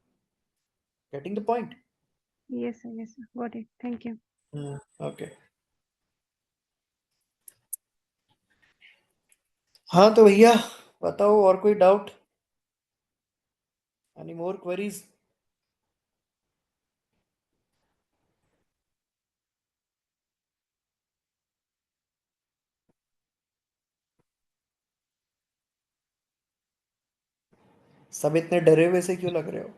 Getting the point? Yes, sir. Yes, sir. Got it. Thank you. Okay. हाँ तो भैया बताओ, और कोई डाउट? Any more queries? सब इतने डरे हुए से क्यों लग रहे हो?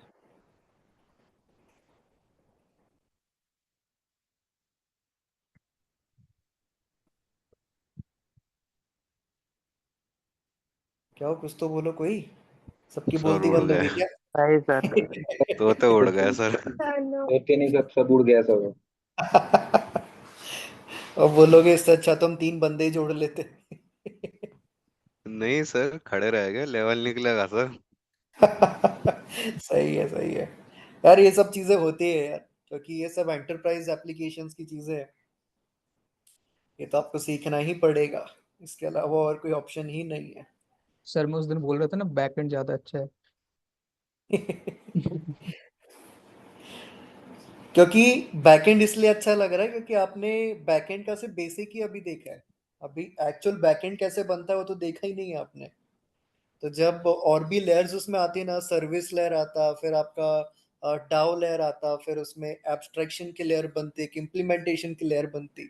क्या हो, कुछ तो बोलो कोई। सबकी सर बोलती उड़ बंद हो गए। गई क्या? सही सर। तोते उड़ गए सर। होते नहीं, सब उड़ गया सब। और बोलोगे इससे अच्छा तो हम 3 बंदे ही जोड़ लेते। नहीं सर, खड़े रह गए, लेवल निकलेगा सर। सही है सही है। यार ये सब चीजें होती है यार, क्योंकि ये सब एंटरप्राइज एप्लीकेशंस की चीजें हैं, ये तो आपको सीखना ही पड़ेगा, इसके अलावा और कोई ऑप्शन ही नहीं है। सर मैं उस दिन बोल रहा था ना बैकएंड ज्यादा अच्छा है। क्योंकि बैकएंड इसलिए अच्छा लग रहा है क्योंकि आपने बैकएंड का सिर्फ बेसिक ही अभी देखा है, अभी एक्चुअल बैकएंड कैसे बनता है वो तो देखा ही नहीं है आपने। तो जब और भी लेयर्स उसमें आती है ना, सर्विस लेयर आता, फिर आपका डाउ लेयर आता, फिर उसमें एब्स्ट्रैक्शन की लेयर बनती, एक इम्प्लीमेंटेशन की लेयर बनती,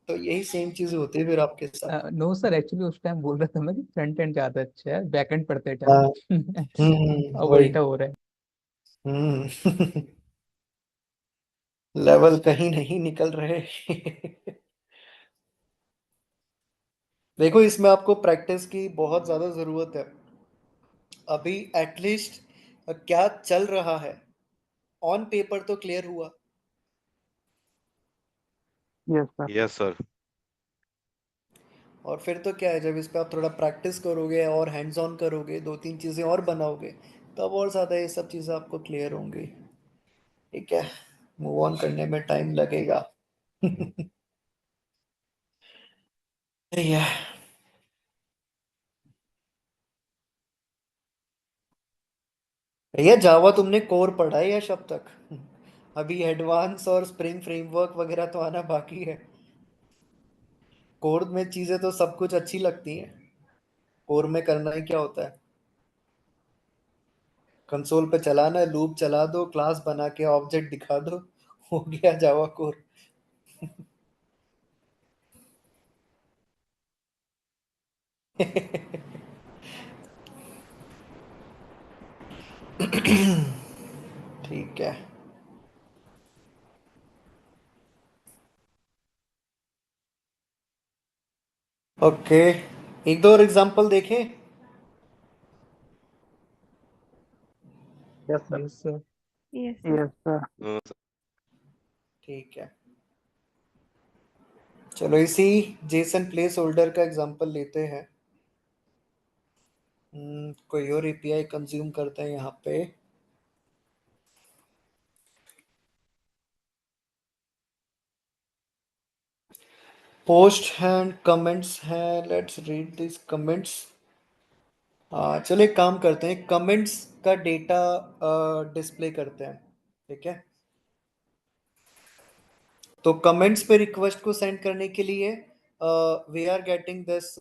तो यही सेम चीज होती है फिर आपके साथ। नो सर, एक्चुअली उस टाइम बोल रहा था मैं कि फ्रंट एंड ज्यादा अच्छा है बैकएंड पढ़ते हाँ। टाइम। अब वही। उल्टा हो रहा है। हम्म। लेवल कहीं नहीं निकल रहे। देखो इसमें आपको प्रैक्टिस की बहुत ज्यादा जरूरत है। अभी एटलीस्ट क्या चल रहा है ऑन पेपर तो क्लियर हुआ। Yes sir. Yes sir. और फिर तो क्या है, जब इस पे आप थोड़ा प्रैक्टिस करोगे और हैंड्स ऑन करोगे, 2-3 चीजें और बनाओगे, तब और ज्यादा ये सब चीजें आपको क्लियर होंगी। ठीक है, मूव ऑन करने में टाइम लगेगा। भैया भैया जावा तुमने कोर पढ़ा है या शब तक? अभी एडवांस और स्प्रिंग फ्रेमवर्क वगैरह तो आना बाकी है। कोर में चीजें तो सब कुछ अच्छी लगती हैं, कोर में करना ही क्या होता है, कंसोल पे चलाना है, लूप चला दो, क्लास बना के ऑब्जेक्ट दिखा दो, हो गया जावा कोर। ठीक है। ओके, एक दो और एग्जांपल देखें। Yes sir. Yes sir. Yes, sir. Yes sir. ठीक है, चलो इसी जेसन प्लेस होल्डर का एग्जांपल लेते हैं। कोई और एपीआई कंज्यूम करते हैं यहाँ पे। पोस्ट एंड कमेंट्स हैं, लेट्स रीड दिस कमेंट्स। चलो एक काम करते हैं, कमेंट्स का डेटा डिस्प्ले करते हैं। ठीक है, तो कमेंट्स पे रिक्वेस्ट को सेंड करने के लिए we are getting this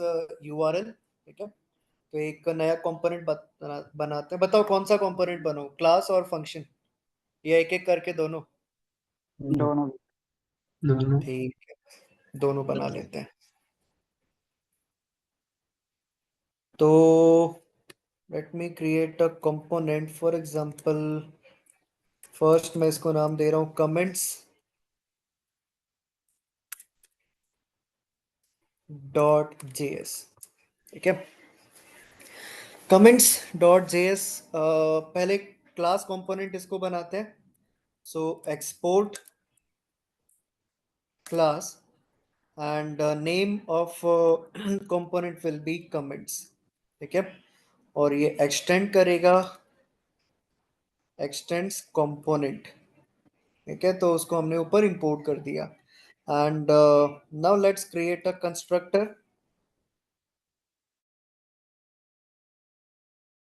URL. ठीक है, तो एक नया कंपोनेंट बनाते हैं। बताओ कौन सा कंपोनेंट बनाओ, क्लास और फंक्शन, या एक एक करके दोनों? दोनों दोनों ठीक है, दोनों बना लेते हैं। तो let me create a component, for example first मैं इसको नाम दे रहा हूँ कमेंट्स .js। ठीक है, कमेंट्स .js पहले क्लास कंपोनेंट इसको बनाते हैं। So export class and name of component will be comments। ठीक है, और ये extend करेगा extends component। ठीक है, तो उसको हमने ऊपर इंपोर्ट कर दिया। And now let's create a constructor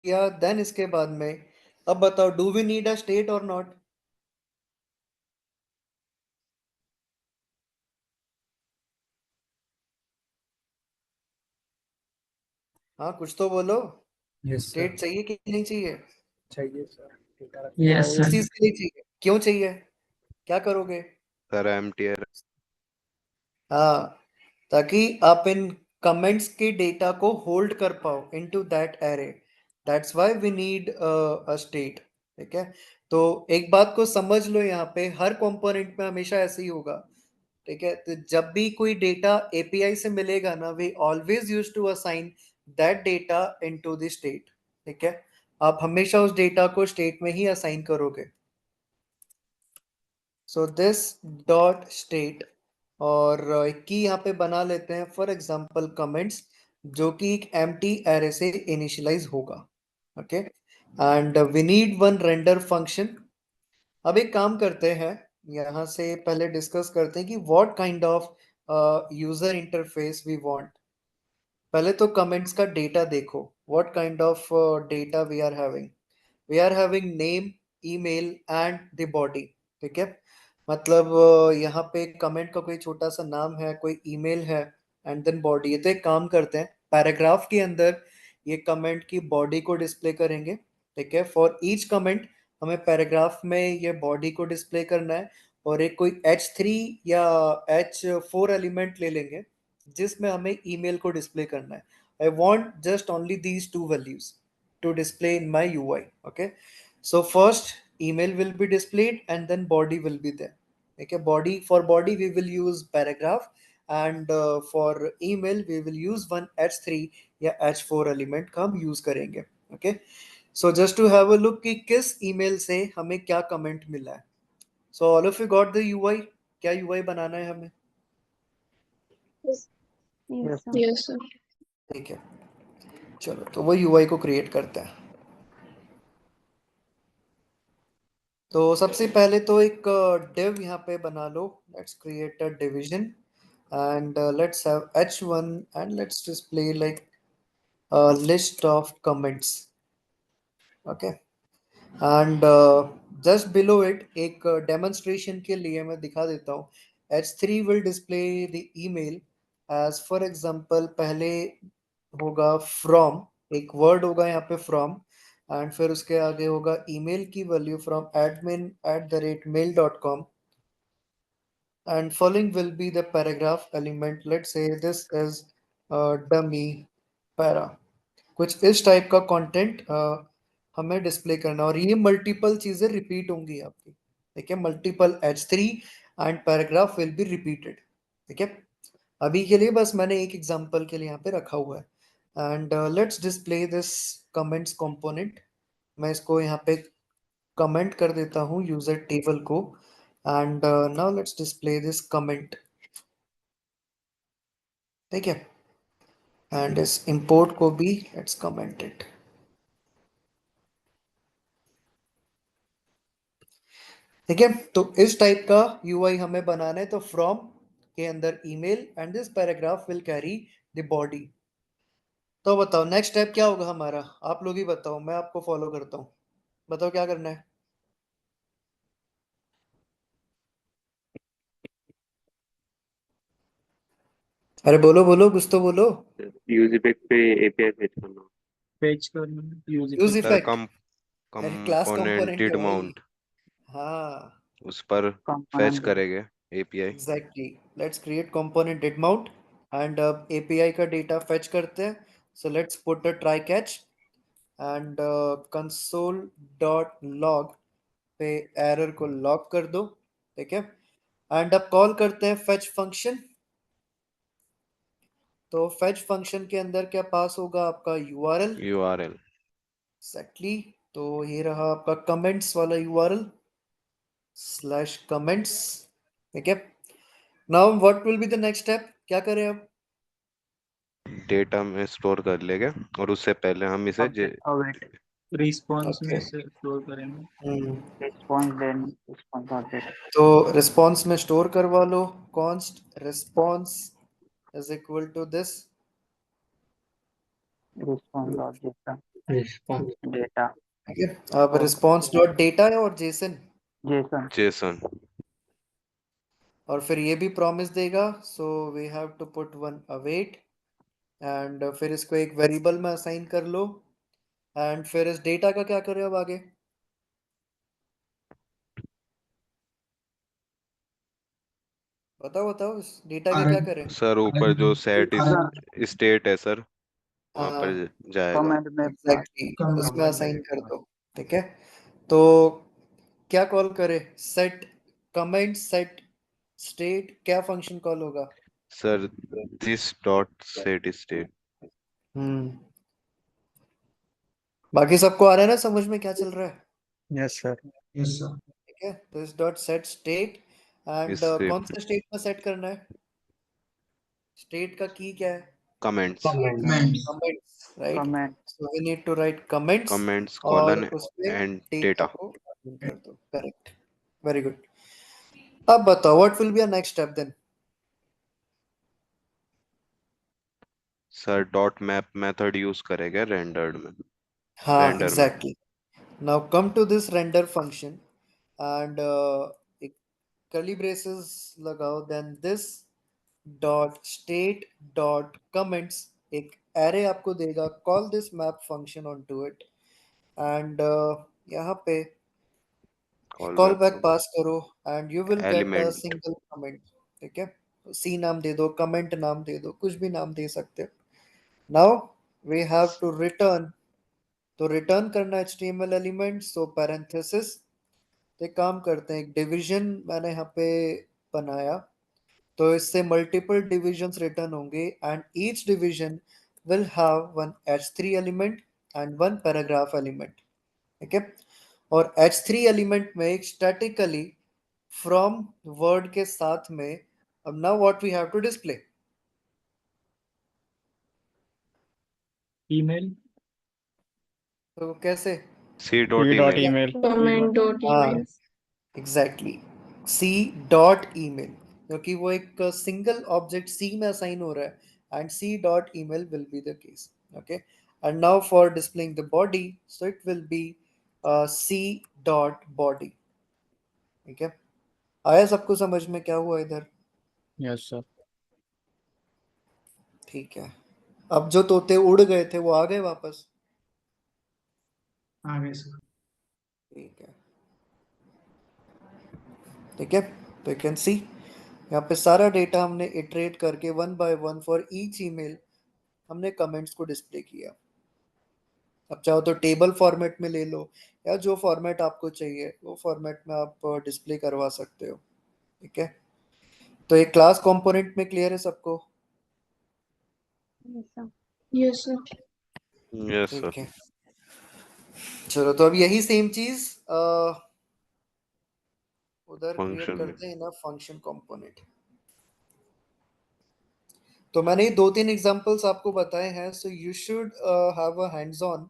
या देन इसके बाद में अब बताओ, do we need a state और नॉट? हाँ कुछ तो बोलो, यस सर, स्टेट चाहिए कि नहीं चाहिए? चाहिए सर, डेटा Yes, किस sir. चीज के लिए चाहिए, क्यों चाहिए, क्या करोगे? सर एमटीआर। हाँ, ताकि आप इन कमेंट्स के डेटा को होल्ड कर पाओ into that array, that's why we need a state. ठीक है, तो एक बात को समझ लो, यहाँ पे हर कंपोनेंट में हमेशा ऐसे ही होगा। ठीक है, तो जब भी कोई डेटा एपीआई से मिलेगा ना, we always use to assign that data into the state. ठीक है, आप हमेशा उस डेटा को स्टेट में ही असाइन करोगे। सो दिस डॉट स्टेट, और एक की यहाँ पे बना लेते हैं फॉर एग्जांपल कमेंट्स, जो कि एक एम्प्टी एरे से इनिशियलाइज होगा। Okay, and we need one render function. अब एक काम करते हैं, यहाँ से पहले डिस्कस करते हैं कि what kind of user interface we want. पहले तो कमेंट्स का डेटा देखो, what kind of data we are having. We are having name, email and the body. ठीक है, मतलब यहाँ पे कमेंट का कोई छोटा सा नाम है, कोई ईमेल है एंड देन बॉडी है। तो एक काम करते हैं, पैराग्राफ के अंदर ये कमेंट की बॉडी को डिस्प्ले करेंगे। ठीक है, फॉर ईच कमेंट हमें पैराग्राफ में ये बॉडी को डिस्प्ले करना है, और एक कोई H3 या H4 एलिमेंट ले लेंगे जिसमें हमें ईमेल को डिस्प्ले करना है। I want just only these two values to display in my UI। Okay, so first email will be displayed and then body will be there। Okay, body, for body we will use paragraph, and for email we will use one H3 या H4 element का हम use करेंगे। Okay, so just to have a look कि किस email से हमें क्या comment मिला है। So all of you got the UI, क्या UI बनाना है हमें? Yes, Yes. sir. Yes, sir. ठीक है, चलो तो वो UI को create करते हैं। तो सबसे पहले तो एक div यहाँ पे बना लो। Let's create a division and let's have h1 and let's display like list of comments. Okay, and just below it एक डेमोन्स्ट्रेशन के लिए मैं दिखा देता हूँ। h3 will display the email as for example, पहले होगा फ्रॉम, एक वर्ड होगा यहाँ पे फ्रॉम, एंड फिर उसके आगे होगा ईमेल की value from admin@mail.com, and following will be the paragraph element। let's say this is dummy para, कुछ इस टाइप का कंटेंट हमें डिस्प्ले करना, और ये मल्टीपल चीजें रिपीट होंगी आपकी। ठीक है, multiple H3 and paragraph will be repeated. ठीक है, अभी के लिए बस मैंने एक एग्जांपल के लिए यहाँ पे रखा हुआ है। And let's display this comments component. मैं इसको यहाँ पे कमेंट कर देता हूँ यूजर टेबल को, and now let's display this comment. ठीक है, एंड इस इंपोर्ट को भी लेट्स कमेंट इट। ठीक है, तो इस टाइप का यूआई हमें बनाना है। तो फ्रॉम के अंदर email and this paragraph will carry the body. तो बताओ नेक्स्ट स्टेप क्या होगा हमारा, आप लोग ही बताओ, मैं आपको फॉलो करता हूँ। बताओ क्या करना है। अरे बोलो बोलो, कुछ तो बोलो। यूज इफेक्ट पे एपीआई फेच करना। Fetch करना use use effect. Sir effect, अरे क्लास कंपोनेंट कंपोनेंट डिड है भाई। माउंट। हाँ, उस पर fetch component करेंगे API। Exactly. Let's create component did mount and API का data fetch करते हैं. So let's put a try catch and console.log पे error को log कर दो, ठीक है? And अब कॉल करते हैं fetch function. तो fetch function के अंदर क्या पास होगा आपका URL. Exactly. तो ये रहा आपका comments वाला URL /comments, ठीक है? Now what will be the next step? क्या करें अब? डेटा में स्टोर कर लेंगे और उससे पहले हम इसे await रिस्पॉन्स में Okay. से स्टोर करेंगे। response then response object तो response में store करवा लो const response is equal to this. response object का Response. data ठीक है? अब response dot data है और JSON JSON JSON और फिर ये भी promise देगा, so we have to put one await and फिर इसको एक variable में assign कर लो and फिर इस data का क्या करें अब आगे? बताओ बताओ इस data का क्या करें? सर ऊपर जो सेट स्टेट है सर वहां हाँ, पर जाएगा। comment में exactly. उसमें assign कर दो, ठीक है? तो क्या कॉल करे? सेट कमेंट सेट स्टेट क्या फंक्शन कॉल होगा? Sir this dot set state. बाकी सबको आ रहा है ना समझ में क्या चल रहा है? Yes sir. ठीक है, तो इस डॉट सेट स्टेट एंड इससे कौन से स्टेट में सेट करना है? स्टेट का की क्या है? Comments comments, right? comment so we need to write comments comments और कॉलन उसमें एंड डेटा डेटा। को align कर दो. Correct, very good. अब बताओ what will be a next step then? Sir dot map method use करेंगे rendered में। हाँ, रेंडर में exactly. Now come to this render function and एक curly braces लगाओ, then this dot state dot comments एक array आपको देगा, call this map function onto it and यहाँ पे call call back back pass करो and you will get a element single comment. ठीक है, C नाम दे दो, comment नाम दे दो, कुछ भी नाम दे सकते हो. Now we have to return, तो रिटर्न करना HTML एलिमेंट, सो पैरेंथेसिस. तो एक काम करते हैं, एक डिवीजन मैंने यहाँ पे बनाया, तो इससे मल्टीपल डिविजन्स रिटर्न होंगे and each division will have one h3 element and one paragraph element. ठीक है, और h3 एलिमेंट में एक स्टैटिकली फ्रॉम वर्ड के साथ में, अब now what we have to display? Email. तो कैसे? C dot email. email comment dot हाँ, email. Exactly, C dot email, क्योंकि वो एक सिंगल ऑब्जेक्ट सी में असाइन हो रहा है and C dot email will be the case. Okay, and now for displaying the body, so it will be C dot body. ठीक है, आया सबको समझ में क्या हुआ इधर? Yes sir. ठीक है, अब जो तोते उड़ गए थे वो आ गए वापस? आ गए सर। ठीक है, ठीक है, तो यू कैन सी यहाँ पे सारा डेटा हमने इटरेट करके one by one for each email हमने कमेंट्स को डिस्प्ले किया. अब चाहो तो टेबल फॉर्मेट में ले लो या जो फॉर्मेट आपको चाहिए वो फॉर्मेट में आप डिस्प्ले करवा सकते हो. ठीक है, तो एक क्लास कंपोनेंट में क्लियर है सबको? yes sir. Yes sir. Yes ठीक सर। है, चलो तो अब यही सेम चीज उधर क्रिएट फंक्शन में करते हैं ना फंक्शन कंपोनेंट. तो मैंने ये 2-3 एग्जांपल्स आपको बताए हैं, so you should have a hands on.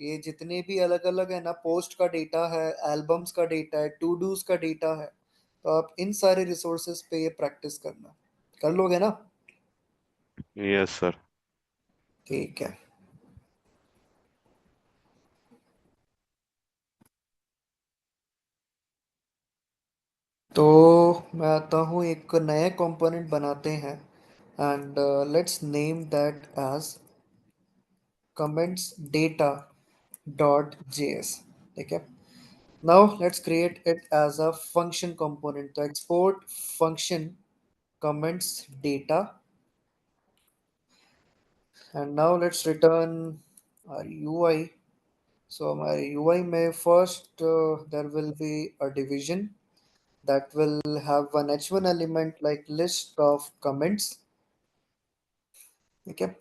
ये जितने भी अलग अलग है ना, पोस्ट का डेटा है, एल्बम्स का डेटा है, टू डूज का डेटा है, तो आप इन सारे रिसोर्सेज पे ये प्रैक्टिस करना, कर लोगे ना? Yes sir. ठीक है, तो मैं आता हूँ, एक नए कंपोनेंट बनाते हैं and let's name that as comments data dot js. ठीक है, Now let's create it as a function component. So export function comments data, and now let's return our UI. So my UI may first there will be a division that will have one h1 element like list of comments. Okay,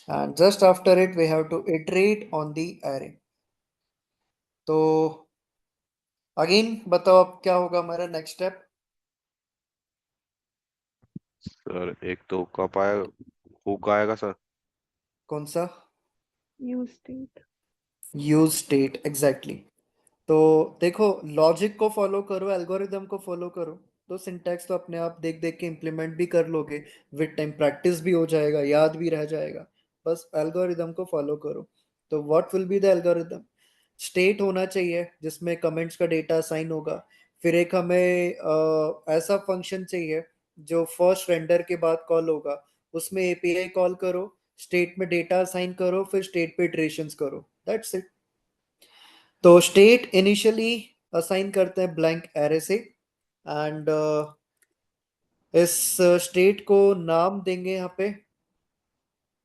and just after it we have to iterate on the array. तो again बताओ अब क्या होगा हमारा next step? Sir एक तो hook आएगा, hook आएगा सर। कौन सा? Use state. Use state, exactly. तो देखो, लॉजिक को फॉलो करो, एल्गोरिदम को फॉलो करो, तो सिंटैक्स तो अपने आप देख देख के इम्प्लीमेंट भी कर लोगे, विद टाइम प्रैक्टिस भी हो जाएगा, याद भी रह जाएगा। बस एल्गोरिदम को फॉलो करो। तो what will be the algorithm? State होना चाहिए जिसमें कमेंट्स का डेटा असाइन होगा। फिर एक हमें ऐसा फंक्शन चाहिए जो फर्स्ट रेंडर के बाद कॉल होगा, उसमें एपीआई कॉल करो, स्टेट में डेटा असाइन करो, फिर स्टेट पे इटरेशंस करो। That's it. तो स्टेट इनिशियली असाइन करते हैं ब्लैंक एरे से, एंड इस स्टेट को नाम देंगे यहाँ पे।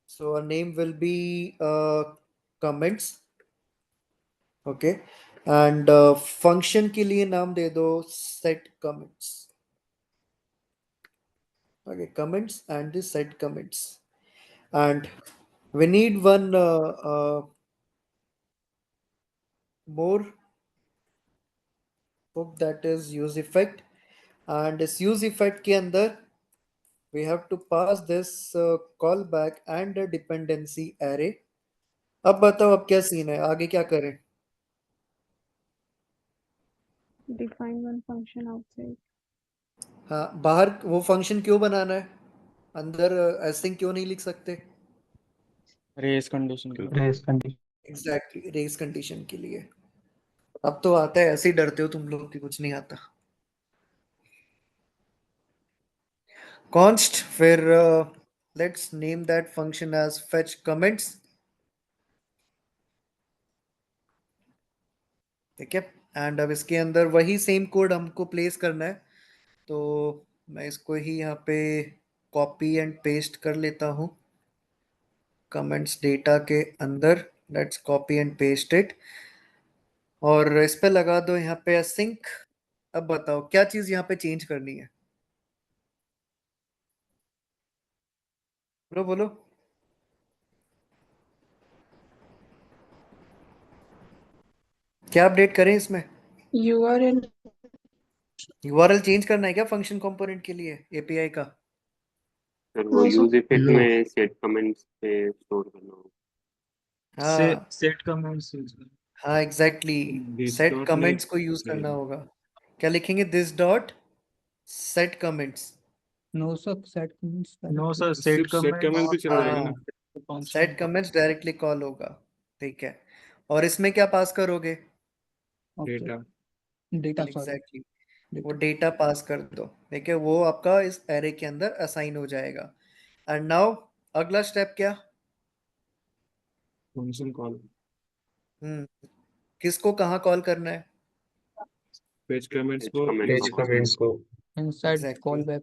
So name will be comments. Okay, and function के लिए नाम दे दो set comments. Okay, comments and the set comments, and we need one more hook, that is use effect, and इस use effect के अंदर we have to pass this callback and a dependency array. अब बताओ अब क्या scene है, आगे क्या करें? Define one function outside. हाँ, बाहर वो फंक्शन क्यों बनाना है? अंदर एसिंग क्यों नहीं लिख सकते? Race condition race condition. Exactly, race condition के लिए। अब तो आता है, ऐसे ही डरते हो तुम लोग कि कुछ नहीं आता। const, फिर let's name that function as fetch comments. ठीक है, एंड अब इसके अंदर वही सेम कोड हमको प्लेस करना है। तो मैं इसको ही यहाँ पे कॉपी एंड पेस्ट कर लेता हूँ कमेंट्स डेटा के अंदर। Let's copy and paste it, और इस पे लगा दो यहाँ पे async। अब बताओ क्या चीज यहाँ पे चेंज करनी है? बोलो बोलो। क्या अपडेट करें इसमें? URL यूआरएल चेंज करना है क्या फंक्शन कंपोनेंट के लिए एपीआई का? सर वो No, sir. Use effect No. में सेट कमेंट्स पे स्टोर करना होगा। हाँ सेट कमेंट्स हाँ, exactly, this set dot comments like को यूज करना होगा। क्या लिखेंगे? This dot set comments. No sir, set comments no directly. Sir, set set comment भी चल जाएगा ना। हाँ, सेट कमेंट्स डायरेक्टली कॉल होगा। ठीक है, और इसमें क्या पास करोगे? Data data, sorry. एग्जैक्टली, वो डेटा पास कर दो। ठीक है, वो आपका इस एरे के अंदर असाइन हो जाएगा। एंड नाउ अगला स्टेप क्या? फंक्शन कॉल किसको कहाँ कॉल करना है? पेज कमेंट्स पेज को कमेंट्स inside को इनसाइड एग्जैक्टली। Call back.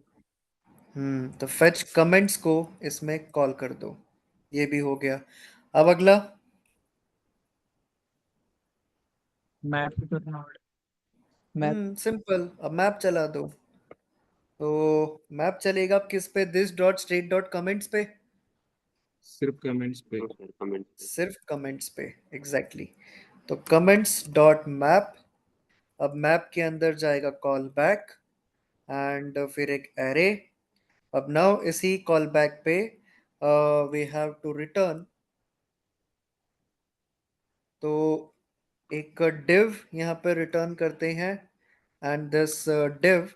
तो फेच कमेंट्स को इसमें कॉल कर दो। ये भी हो गया। अब अगला मैप करना। मैप सिंपल, अब मैप चला दो। तो मैप चलेगा अब किस पे? This dot state dot comments पे? सिर्फ कमेंट्स पे। हाँ सर कमेंट्स पे। सिर्फ कमेंट्स पे, एग्जैक्टली। तो कमेंट्स डॉट मैप, अब मैप के अंदर जाएगा कॉल बैक एंड फिर एक एरे। अब नाउ इसी कॉल बैक पे वी हैव टू रिटर्न, तो एक div यहाँ पे रिटर्न करते हैं, and this div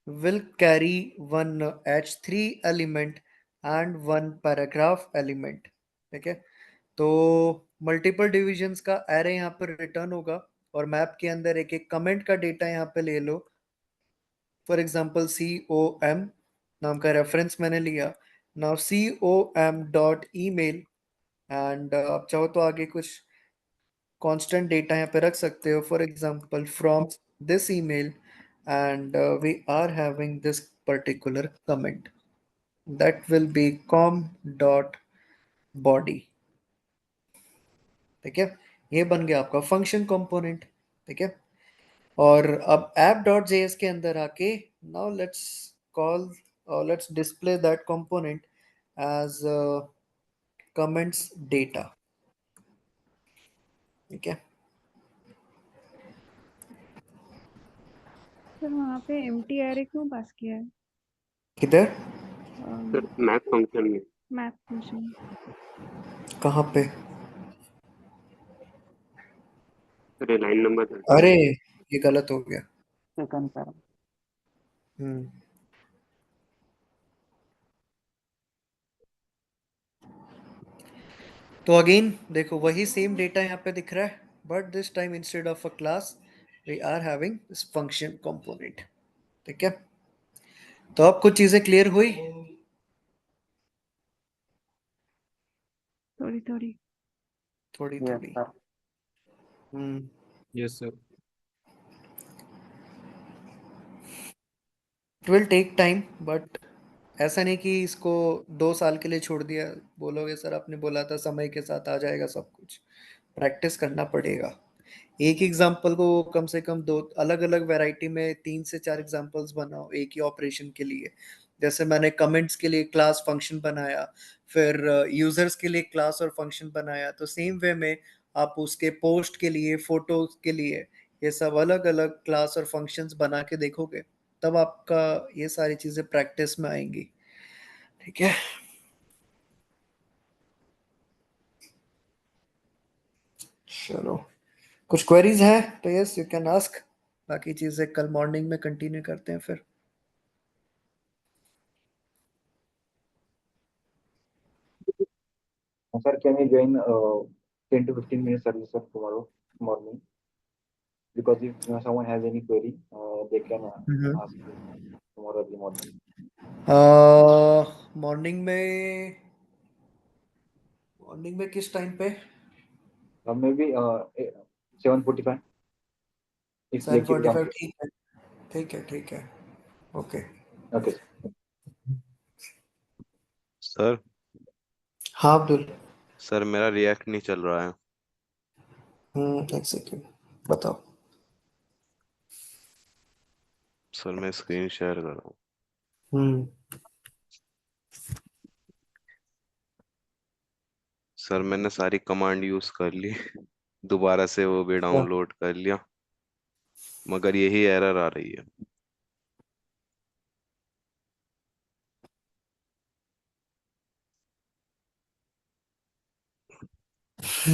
will carry one h3 element and one paragraph element। ठीक है, तो मल्टीपल डिविजन्स का एरे यहाँ पर रिटर्न होगा, और मैप के अंदर एक एक कमेंट का डेटा यहाँ पे ले लो। फॉर एग्जाम्पल com नाम का रेफरेंस मैंने लिया। Now com dot email, and आप चाहो तो आगे कुछ कांस्टेंट डेटा यहाँ पे रख सकते हो, for example from this email and we are having this particular comment that will be com dot body. ठीक है, ये बन गया आपका फंक्शन कंपोनेंट। ठीक है, और अब app डॉट जेएस के अंदर आके नाउ लेट्स कॉल और let's display that component as comments data। ठीक है, सर वहाँ पे एम्प्टी एरे क्यों पास किया है किधर सर मैथ फंक्शन में मैथ फंक्शन? कहाँ पे? सर लाइन नंबर 13 अरे में। ये गलत हो गया। Second para. हम्म, तो अगेन देखो वही सेम डेटा यहाँ पे दिख रहा है, but this time instead of a class we are having this function component. ठीक है, तो अब कुछ चीजें क्लियर हुई। थोड़ी थोड़ी। थोड़ी यस थोड़ी। Sir. Hmm, yes sir. It will take time, but ऐसा नहीं कि इसको 2 साल के लिए छोड़ दिया, बोलोगे सर आपने बोला था समय के साथ आ जाएगा सब कुछ। प्रैक्टिस करना पड़ेगा। एक एग्जाम्पल को कम से कम 2 अलग अलग वैरायटी में 3 से 4 एग्जाम्पल्स बनाओ एक ही ऑपरेशन के लिए। जैसे मैंने कमेंट्स के लिए क्लास फंक्शन बनाया, फिर यूजर्स के लिए क्लास और फंक्शन बनाया, तो सेम वे में आप उसके पोस्ट के लिए, फोटोज के लिए ये सब अलग अलग क्लास और फंक्शंस बना के देखोगे, तब आपका ये सारी चीजें प्रैक्टिस में आएंगी। ठीक है, चलो कुछ क्वेरीज है तो यस यू कैन आस्क, बाकी चीजें कल मॉर्निंग में कंटिन्यू करते हैं फिर। Sir, can I join 10 to 15 minutes early, sir, tomorrow morning? Because if someone has any query, they can ask me tomorrow early morning. Morning में किस टाइम पे? Maybe 7:45. If lecture is 7:45 on. ठीक है, ठीक है, ठीक है, ओके। Okay. सर हाँ अब्दुल। सर मेरा रिएक्ट नहीं चल रहा है। एक सेकेंड बताओ। सर मैं स्क्रीन शेयर कर रहा हूँ। हम्म, सर मैंने सारी कमांड यूज कर ली, दोबारा से वो भी डाउनलोड कर लिया, मगर यही एरर आ रही है।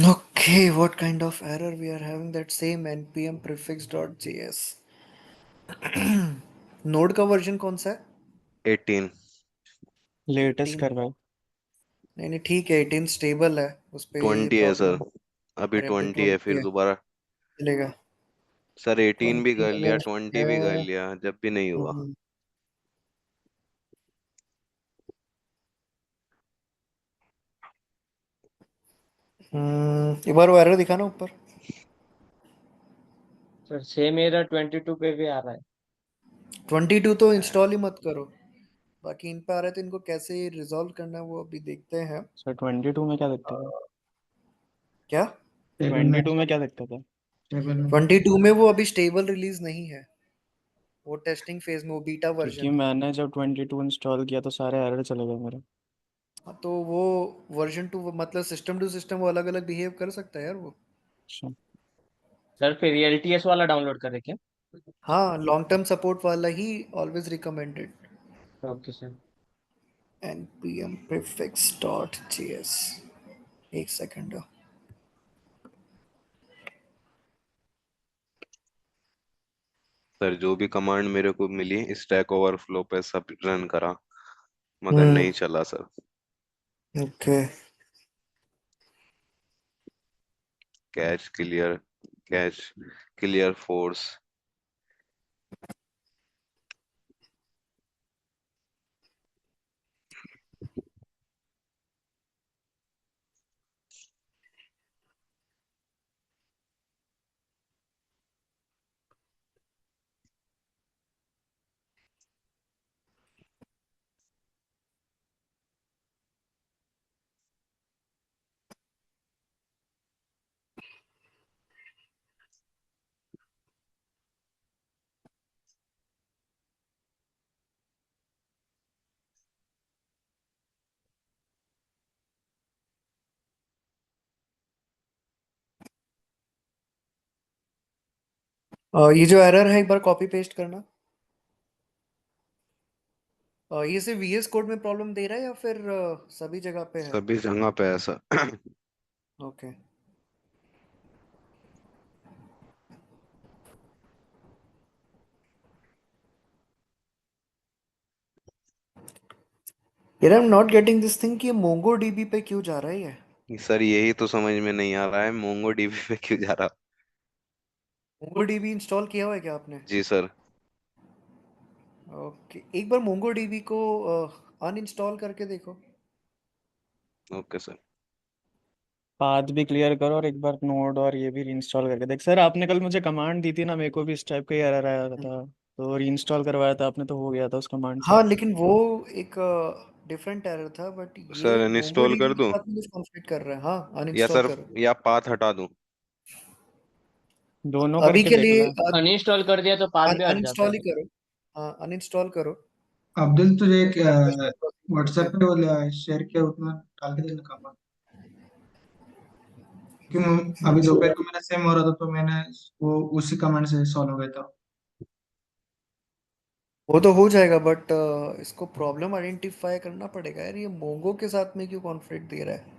okay, what kind of error we are having? that same npm prefix.js node का वर्जन कौन सा है? 18। लेटेस्ट 18? करवाओ। नहीं नहीं ठीक है, 18 स्टेबल है, उस पे 20 है सर, प्रॉब्लम। अभी अरे अब तो 20 है, 20 फिर है, दोबारा। चलेगा। सर 18 भी 20 कर लिया, अगर 20 भी कर है। लिया, जब भी नहीं हुआ। हम्म, एक बार वो एरर दिखाना ऊपर। सर सेम एरर 22 पे भी आ रहा है। 22 तो इंस्टॉल ही मत करो, बाकी इन पे आ रहा है तो इनको कैसे रिजॉल्व करना है वो अभी देखते हैं। सर 22 में क्या दिक्कत है? क्या 22 में क्या दिक्कत है? 22 में वो अभी स्टेबल रिलीज नहीं है, वो टेस्टिंग फेज में, वो बीटा क्योंकि वर्जन है। मैंने जब 22 इंस्टॉल किया तो सारे एरर चले गए मेरे। हाँ, तो वो वर्जन 2 मतलब सिस्टम टू सिस्टम वो अलग अलग बिहेव कर सकता है यार वो। अच्छा। सर फिर एलटीएस वाला डाउनलोड करें क्या? हाँ, लॉन्ग टर्म सपोर्ट वाला ही always recommended. Okay sir. npm prefix.js, एक सेकंड। सर जो भी कमांड मेरे को मिली स्टैक ओवरफ्लो पे सब रन करा, मगर नहीं हम्म, चला sir. Okay. Catch clear, catch clear force. ये जो एरर है एक बार कॉपी पेस्ट करना। ये सिर्फ VS कोड में प्रॉब्लम दे रहा है या फिर सभी जगह पे है? सभी जगह पे ऐसा। ओके। यार I am not getting this thing कि ये मोंगो डीबी पे क्यों जा रहा है ये? सर यही तो समझ में नहीं आ रहा है, मोंगो डीबी पे क्यों जा रहा। मोंगो डीबी इंस्टॉल किया हुआ है क्या आपने? जी सर। ओके, एक बार मोंगो डीबी को अनइंस्टॉल करके देखो। Okay sir. पाथ भी क्लियर करो और एक बार नोड और ये भी रीइंस्टॉल करके देख। सर आपने कल मुझे कमांड दी थी ना, मेरे को भी इस टाइप का ही एरर आया था, तो रीइंस्टॉल करवाया था आपने तो हो गया था उस कमांड से। हाँ लेकिन वो एक डिफरेंट एरर था, बट सर ये मोंगो अनइंस्टॉल डीबी कर के दूं साथ में कुछ कॉन्फ्लिक्ट कर रहा है। हाँ, या अनइंस्टॉल सर, करो। या पाथ हटा दूं। दोनों अभी करके के देख लिए लो। अनइंस्टॉल कर दिया तो पाथ भी हट जाता अनइंस्टॉल ही है। करो। हाँ, अनइंस्टॉल करो। अब्दुल तुझे एक ठीक व्हाट्सएप है। पे वो शेयर किया, उतना डाल के देना काम। क्योंकि अभी दोपहर को मेरा सेम हो रहा था तो मैंने वो उसी कमांड से सॉल्व हो गया था। वो तो हो जाएगा, बट इसको प्रॉब्लम आइडेंटिफाई करना पड़ेगा यार, ये मोंगो के साथ में क्यों कॉन्फ्लिक्ट दे रहा है?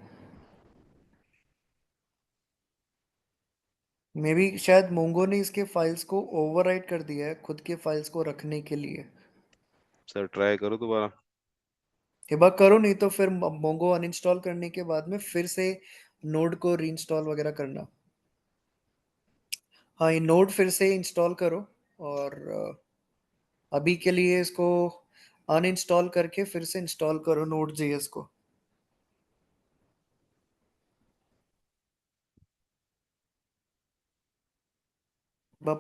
मे बी शायद मोंगो ने इसके फाइल्स को ओवरराइट कर दिया है खुद के फाइल्स को रखने के लिए। सर ट्राई करो दोबारा। एक बार करो, नहीं तो फिर मोंगो अनइंस्टॉल करने के बाद में फिर से नोड को रीइंस्टॉल वगैरह करना। हाँ, ये नोड फिर से इंस्टॉल करो, और अभी के लिए इसको अनइंस्टॉल करके फिर से इंस्टॉल करो नोड जेएस को।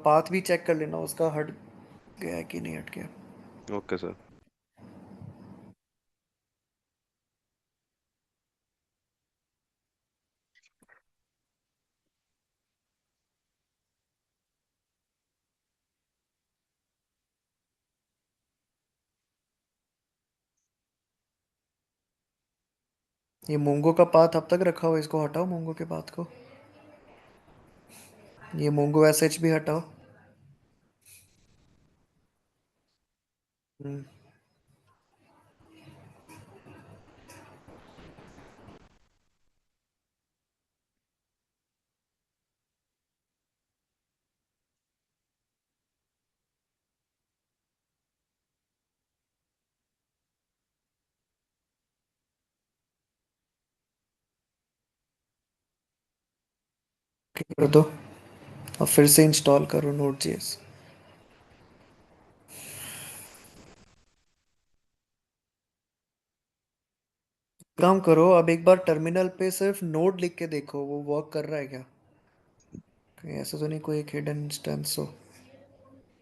पाथ भी चेक कर लेना उसका, हट गया है कि नहीं हट गया। Okay sir. ये मोंगो का पाथ अब तक रखा हुआ है, इसको हटाओ मोंगो के पाथ को। ये मोंगो एसएच भी हटाओ। हम्म, कर दो। अब फिर से इंस्टॉल करो नोड जेएस। काम करो, अब एक बार टर्मिनल पे सिर्फ नोड लिख के देखो वो वर्क कर रहा है क्या। कहीं ऐसा तो नहीं कोई एक हिडन इंस्टेंस हो।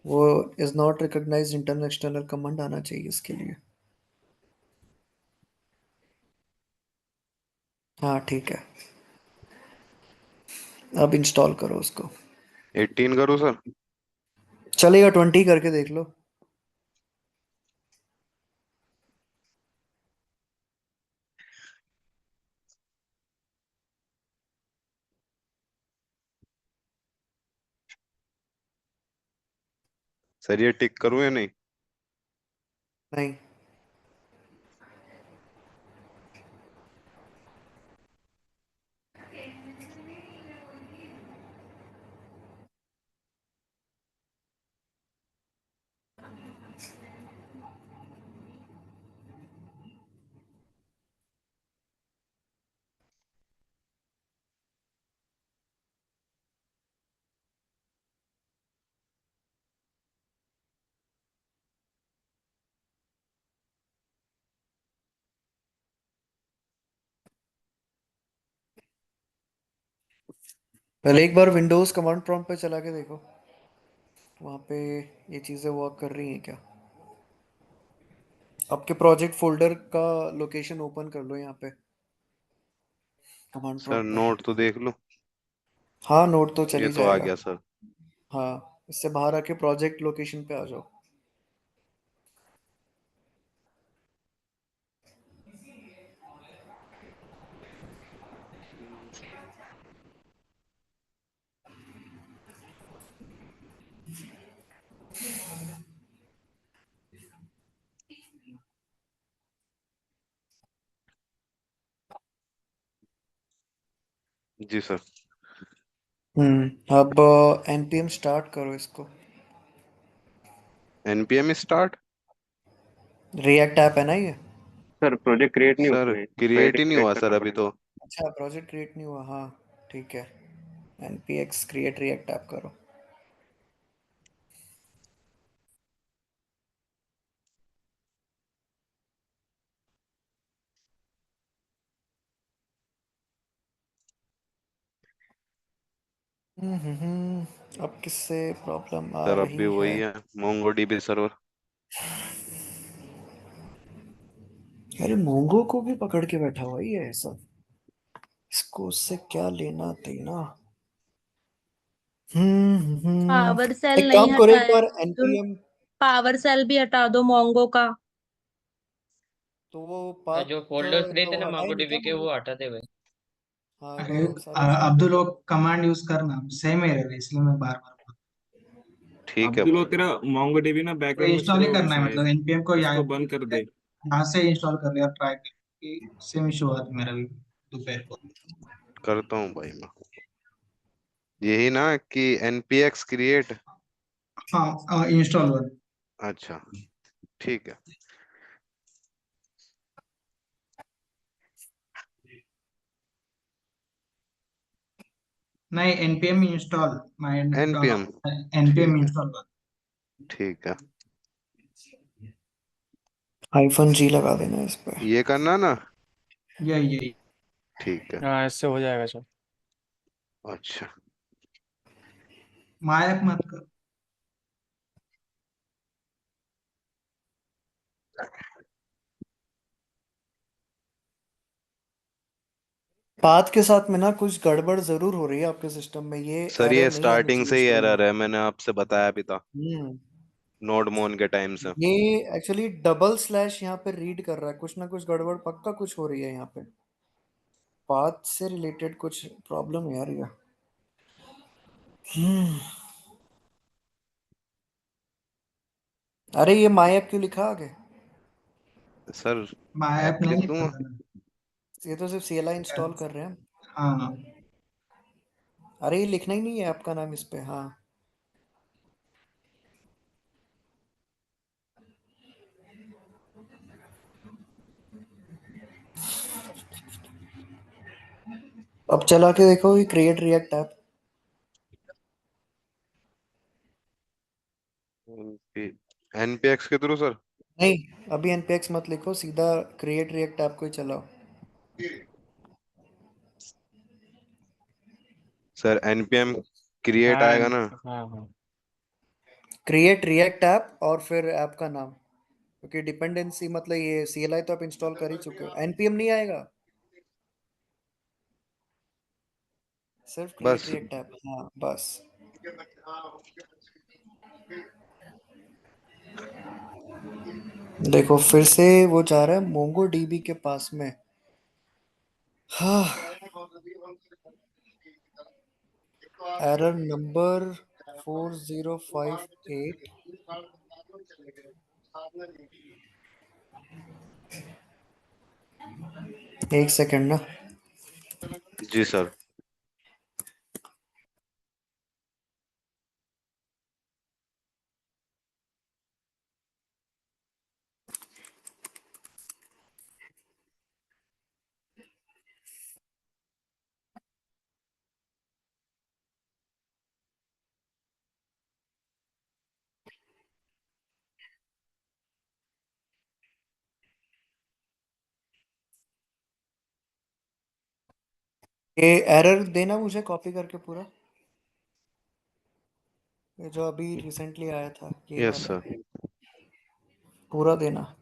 वो is not recognised internal external command आना चाहिए इसके लिए। हाँ ठीक है, अब इंस्टॉल करो उसको। 18 करो सर। चलेगा, 20 करके देख लो। सर ये टिक करूं या नहीं। नहीं, पहले एक बार विंडोज कमांड प्रॉम्प्ट पे चला के देखो, वहाँ पे ये चीज़ें वर्क कर रही हैं क्या। आपके प्रोजेक्ट फोल्डर का लोकेशन ओपन कर लो यहाँ पे कमांड सर प्रॉम्प्ट में। नोट तो देख लो। हाँ, नोट तो चल ये ही तो आ जाएगा। गया सर। हाँ, इससे बाहर आके प्रोजेक्ट लोकेशन पे आ जाओ। जी सर। अब npm स्टार्ट करो इसको। NPM start. रिएक्ट ऐप है ना ये? सर प्रोजेक्ट क्रिएट नहीं सर उसमें, क्रिएट पहले ही नहीं क्रिएट हुआ सर करना अभी पड़ेगा। तो। अच्छा, प्रोजेक्ट क्रिएट नहीं हुआ, हाँ ठीक है। npx क्रिएट रिएक्ट ऐप करो। अब किससे प्रॉब्लम आ सर अब भी रही है? वही है, मोंगोडीबी सर्वर। अरे मोंगो को भी पकड़ के बैठा हुआ ही है सब, इसको उससे क्या लेना देना। पावर एक सेल नहीं काम करो, एक हटाया बार अब्दुल। npm, पावर सेल भी हटा दो मोंगो का। तो वो जो पाथ फोल्डर्स तो रहते ना हटा ही नहीं क्या MongoDB के मोंगो? वो हटाते हुए। हाँ, एक अरे बार उन सारे फोल्डर अब्दुल, वो कमांड यूज करना सेम है, इसलिए मैं बार बार ठीक है अब्दुल, वो भाई। तेरा मोंगोडीबी ना तो बैकग्राउंड में इंस्टॉल चल नहीं रहा होगा करना है, शायद, मतलब एनपीएम को उसको बंद कर दे। यहाँ से इंस्टॉल कर लिया, ट्राई कर, सेम इशू हुआ था मेरा भी दोपहर को। करता हूँ भाई मैं। यही ना कि npx क्रिएट। हाँ, इंस्टॉल हुआ। अच्छा ठीक है। नहीं, npm install my npm npm ठीक है। इंस्टॉल हुआ। ठीक है, -g लगा देना इस पे। ये करना ना। यही ठीक है। हाँ इससे हो जाएगा सर। अच्छा मायक मत कर। पाथ के साथ में ना कुछ गड़बड़ जरूर हो रही है आपके सिस्टम में, ये सर, एरर ये नहीं आनी स्टार्टिंग चाहिए से ही शुरू में। एरर है, मैंने आपसे बताया भी था हम्म नोड मोन के टाइम से। ये एक्चुअली डबल स्लैश यहाँ पे रीड कर रहा है, कुछ ना कुछ गड़बड़ पक्का कुछ हो रही है यहाँ पे, पाथ से रिलेटेड कुछ प्रॉब्लम है यार ये। हम्म अरे ये मायप क्यों लिखा आगे? सर मायक ऐप लिख नहीं दूंगा। पता। ये तो सिर्फ CLI इंस्टॉल कर रहे हैं। हाँ, अरे ये लिखना ही नहीं है आपका नाम इस पे, हाँ। अब चला के देखो ये क्रिएट रिएक्ट ऐप। npx के थ्रू सर। नहीं, अभी npx मत लिखो, सीधा क्रिएट रिएक्ट ऐप को ही चलाओ। सर npm क्रिएट हाँ आएगा ना। हाँ हाँ। क्रिएट रिएक्ट ऐप और फिर ऐप का नाम, क्योंकि डिपेंडेंसी मतलब ये CLI तो आप इंस्टॉल कर ही चुके हो, npm नहीं आएगा, सिर्फ क्रिएट बस। रिएक्ट ऐप, हाँ बस। देखो फिर से वो जा रहा है मोंगो डीबी के पास में। हाँ, एरर नंबर 4058। एक सेकंड ना। जी सर। ये एरर देना मुझे कॉपी करके पूरा, ये जो अभी रिसेंटली आया था ये यस वाला, सर। पूरा देना।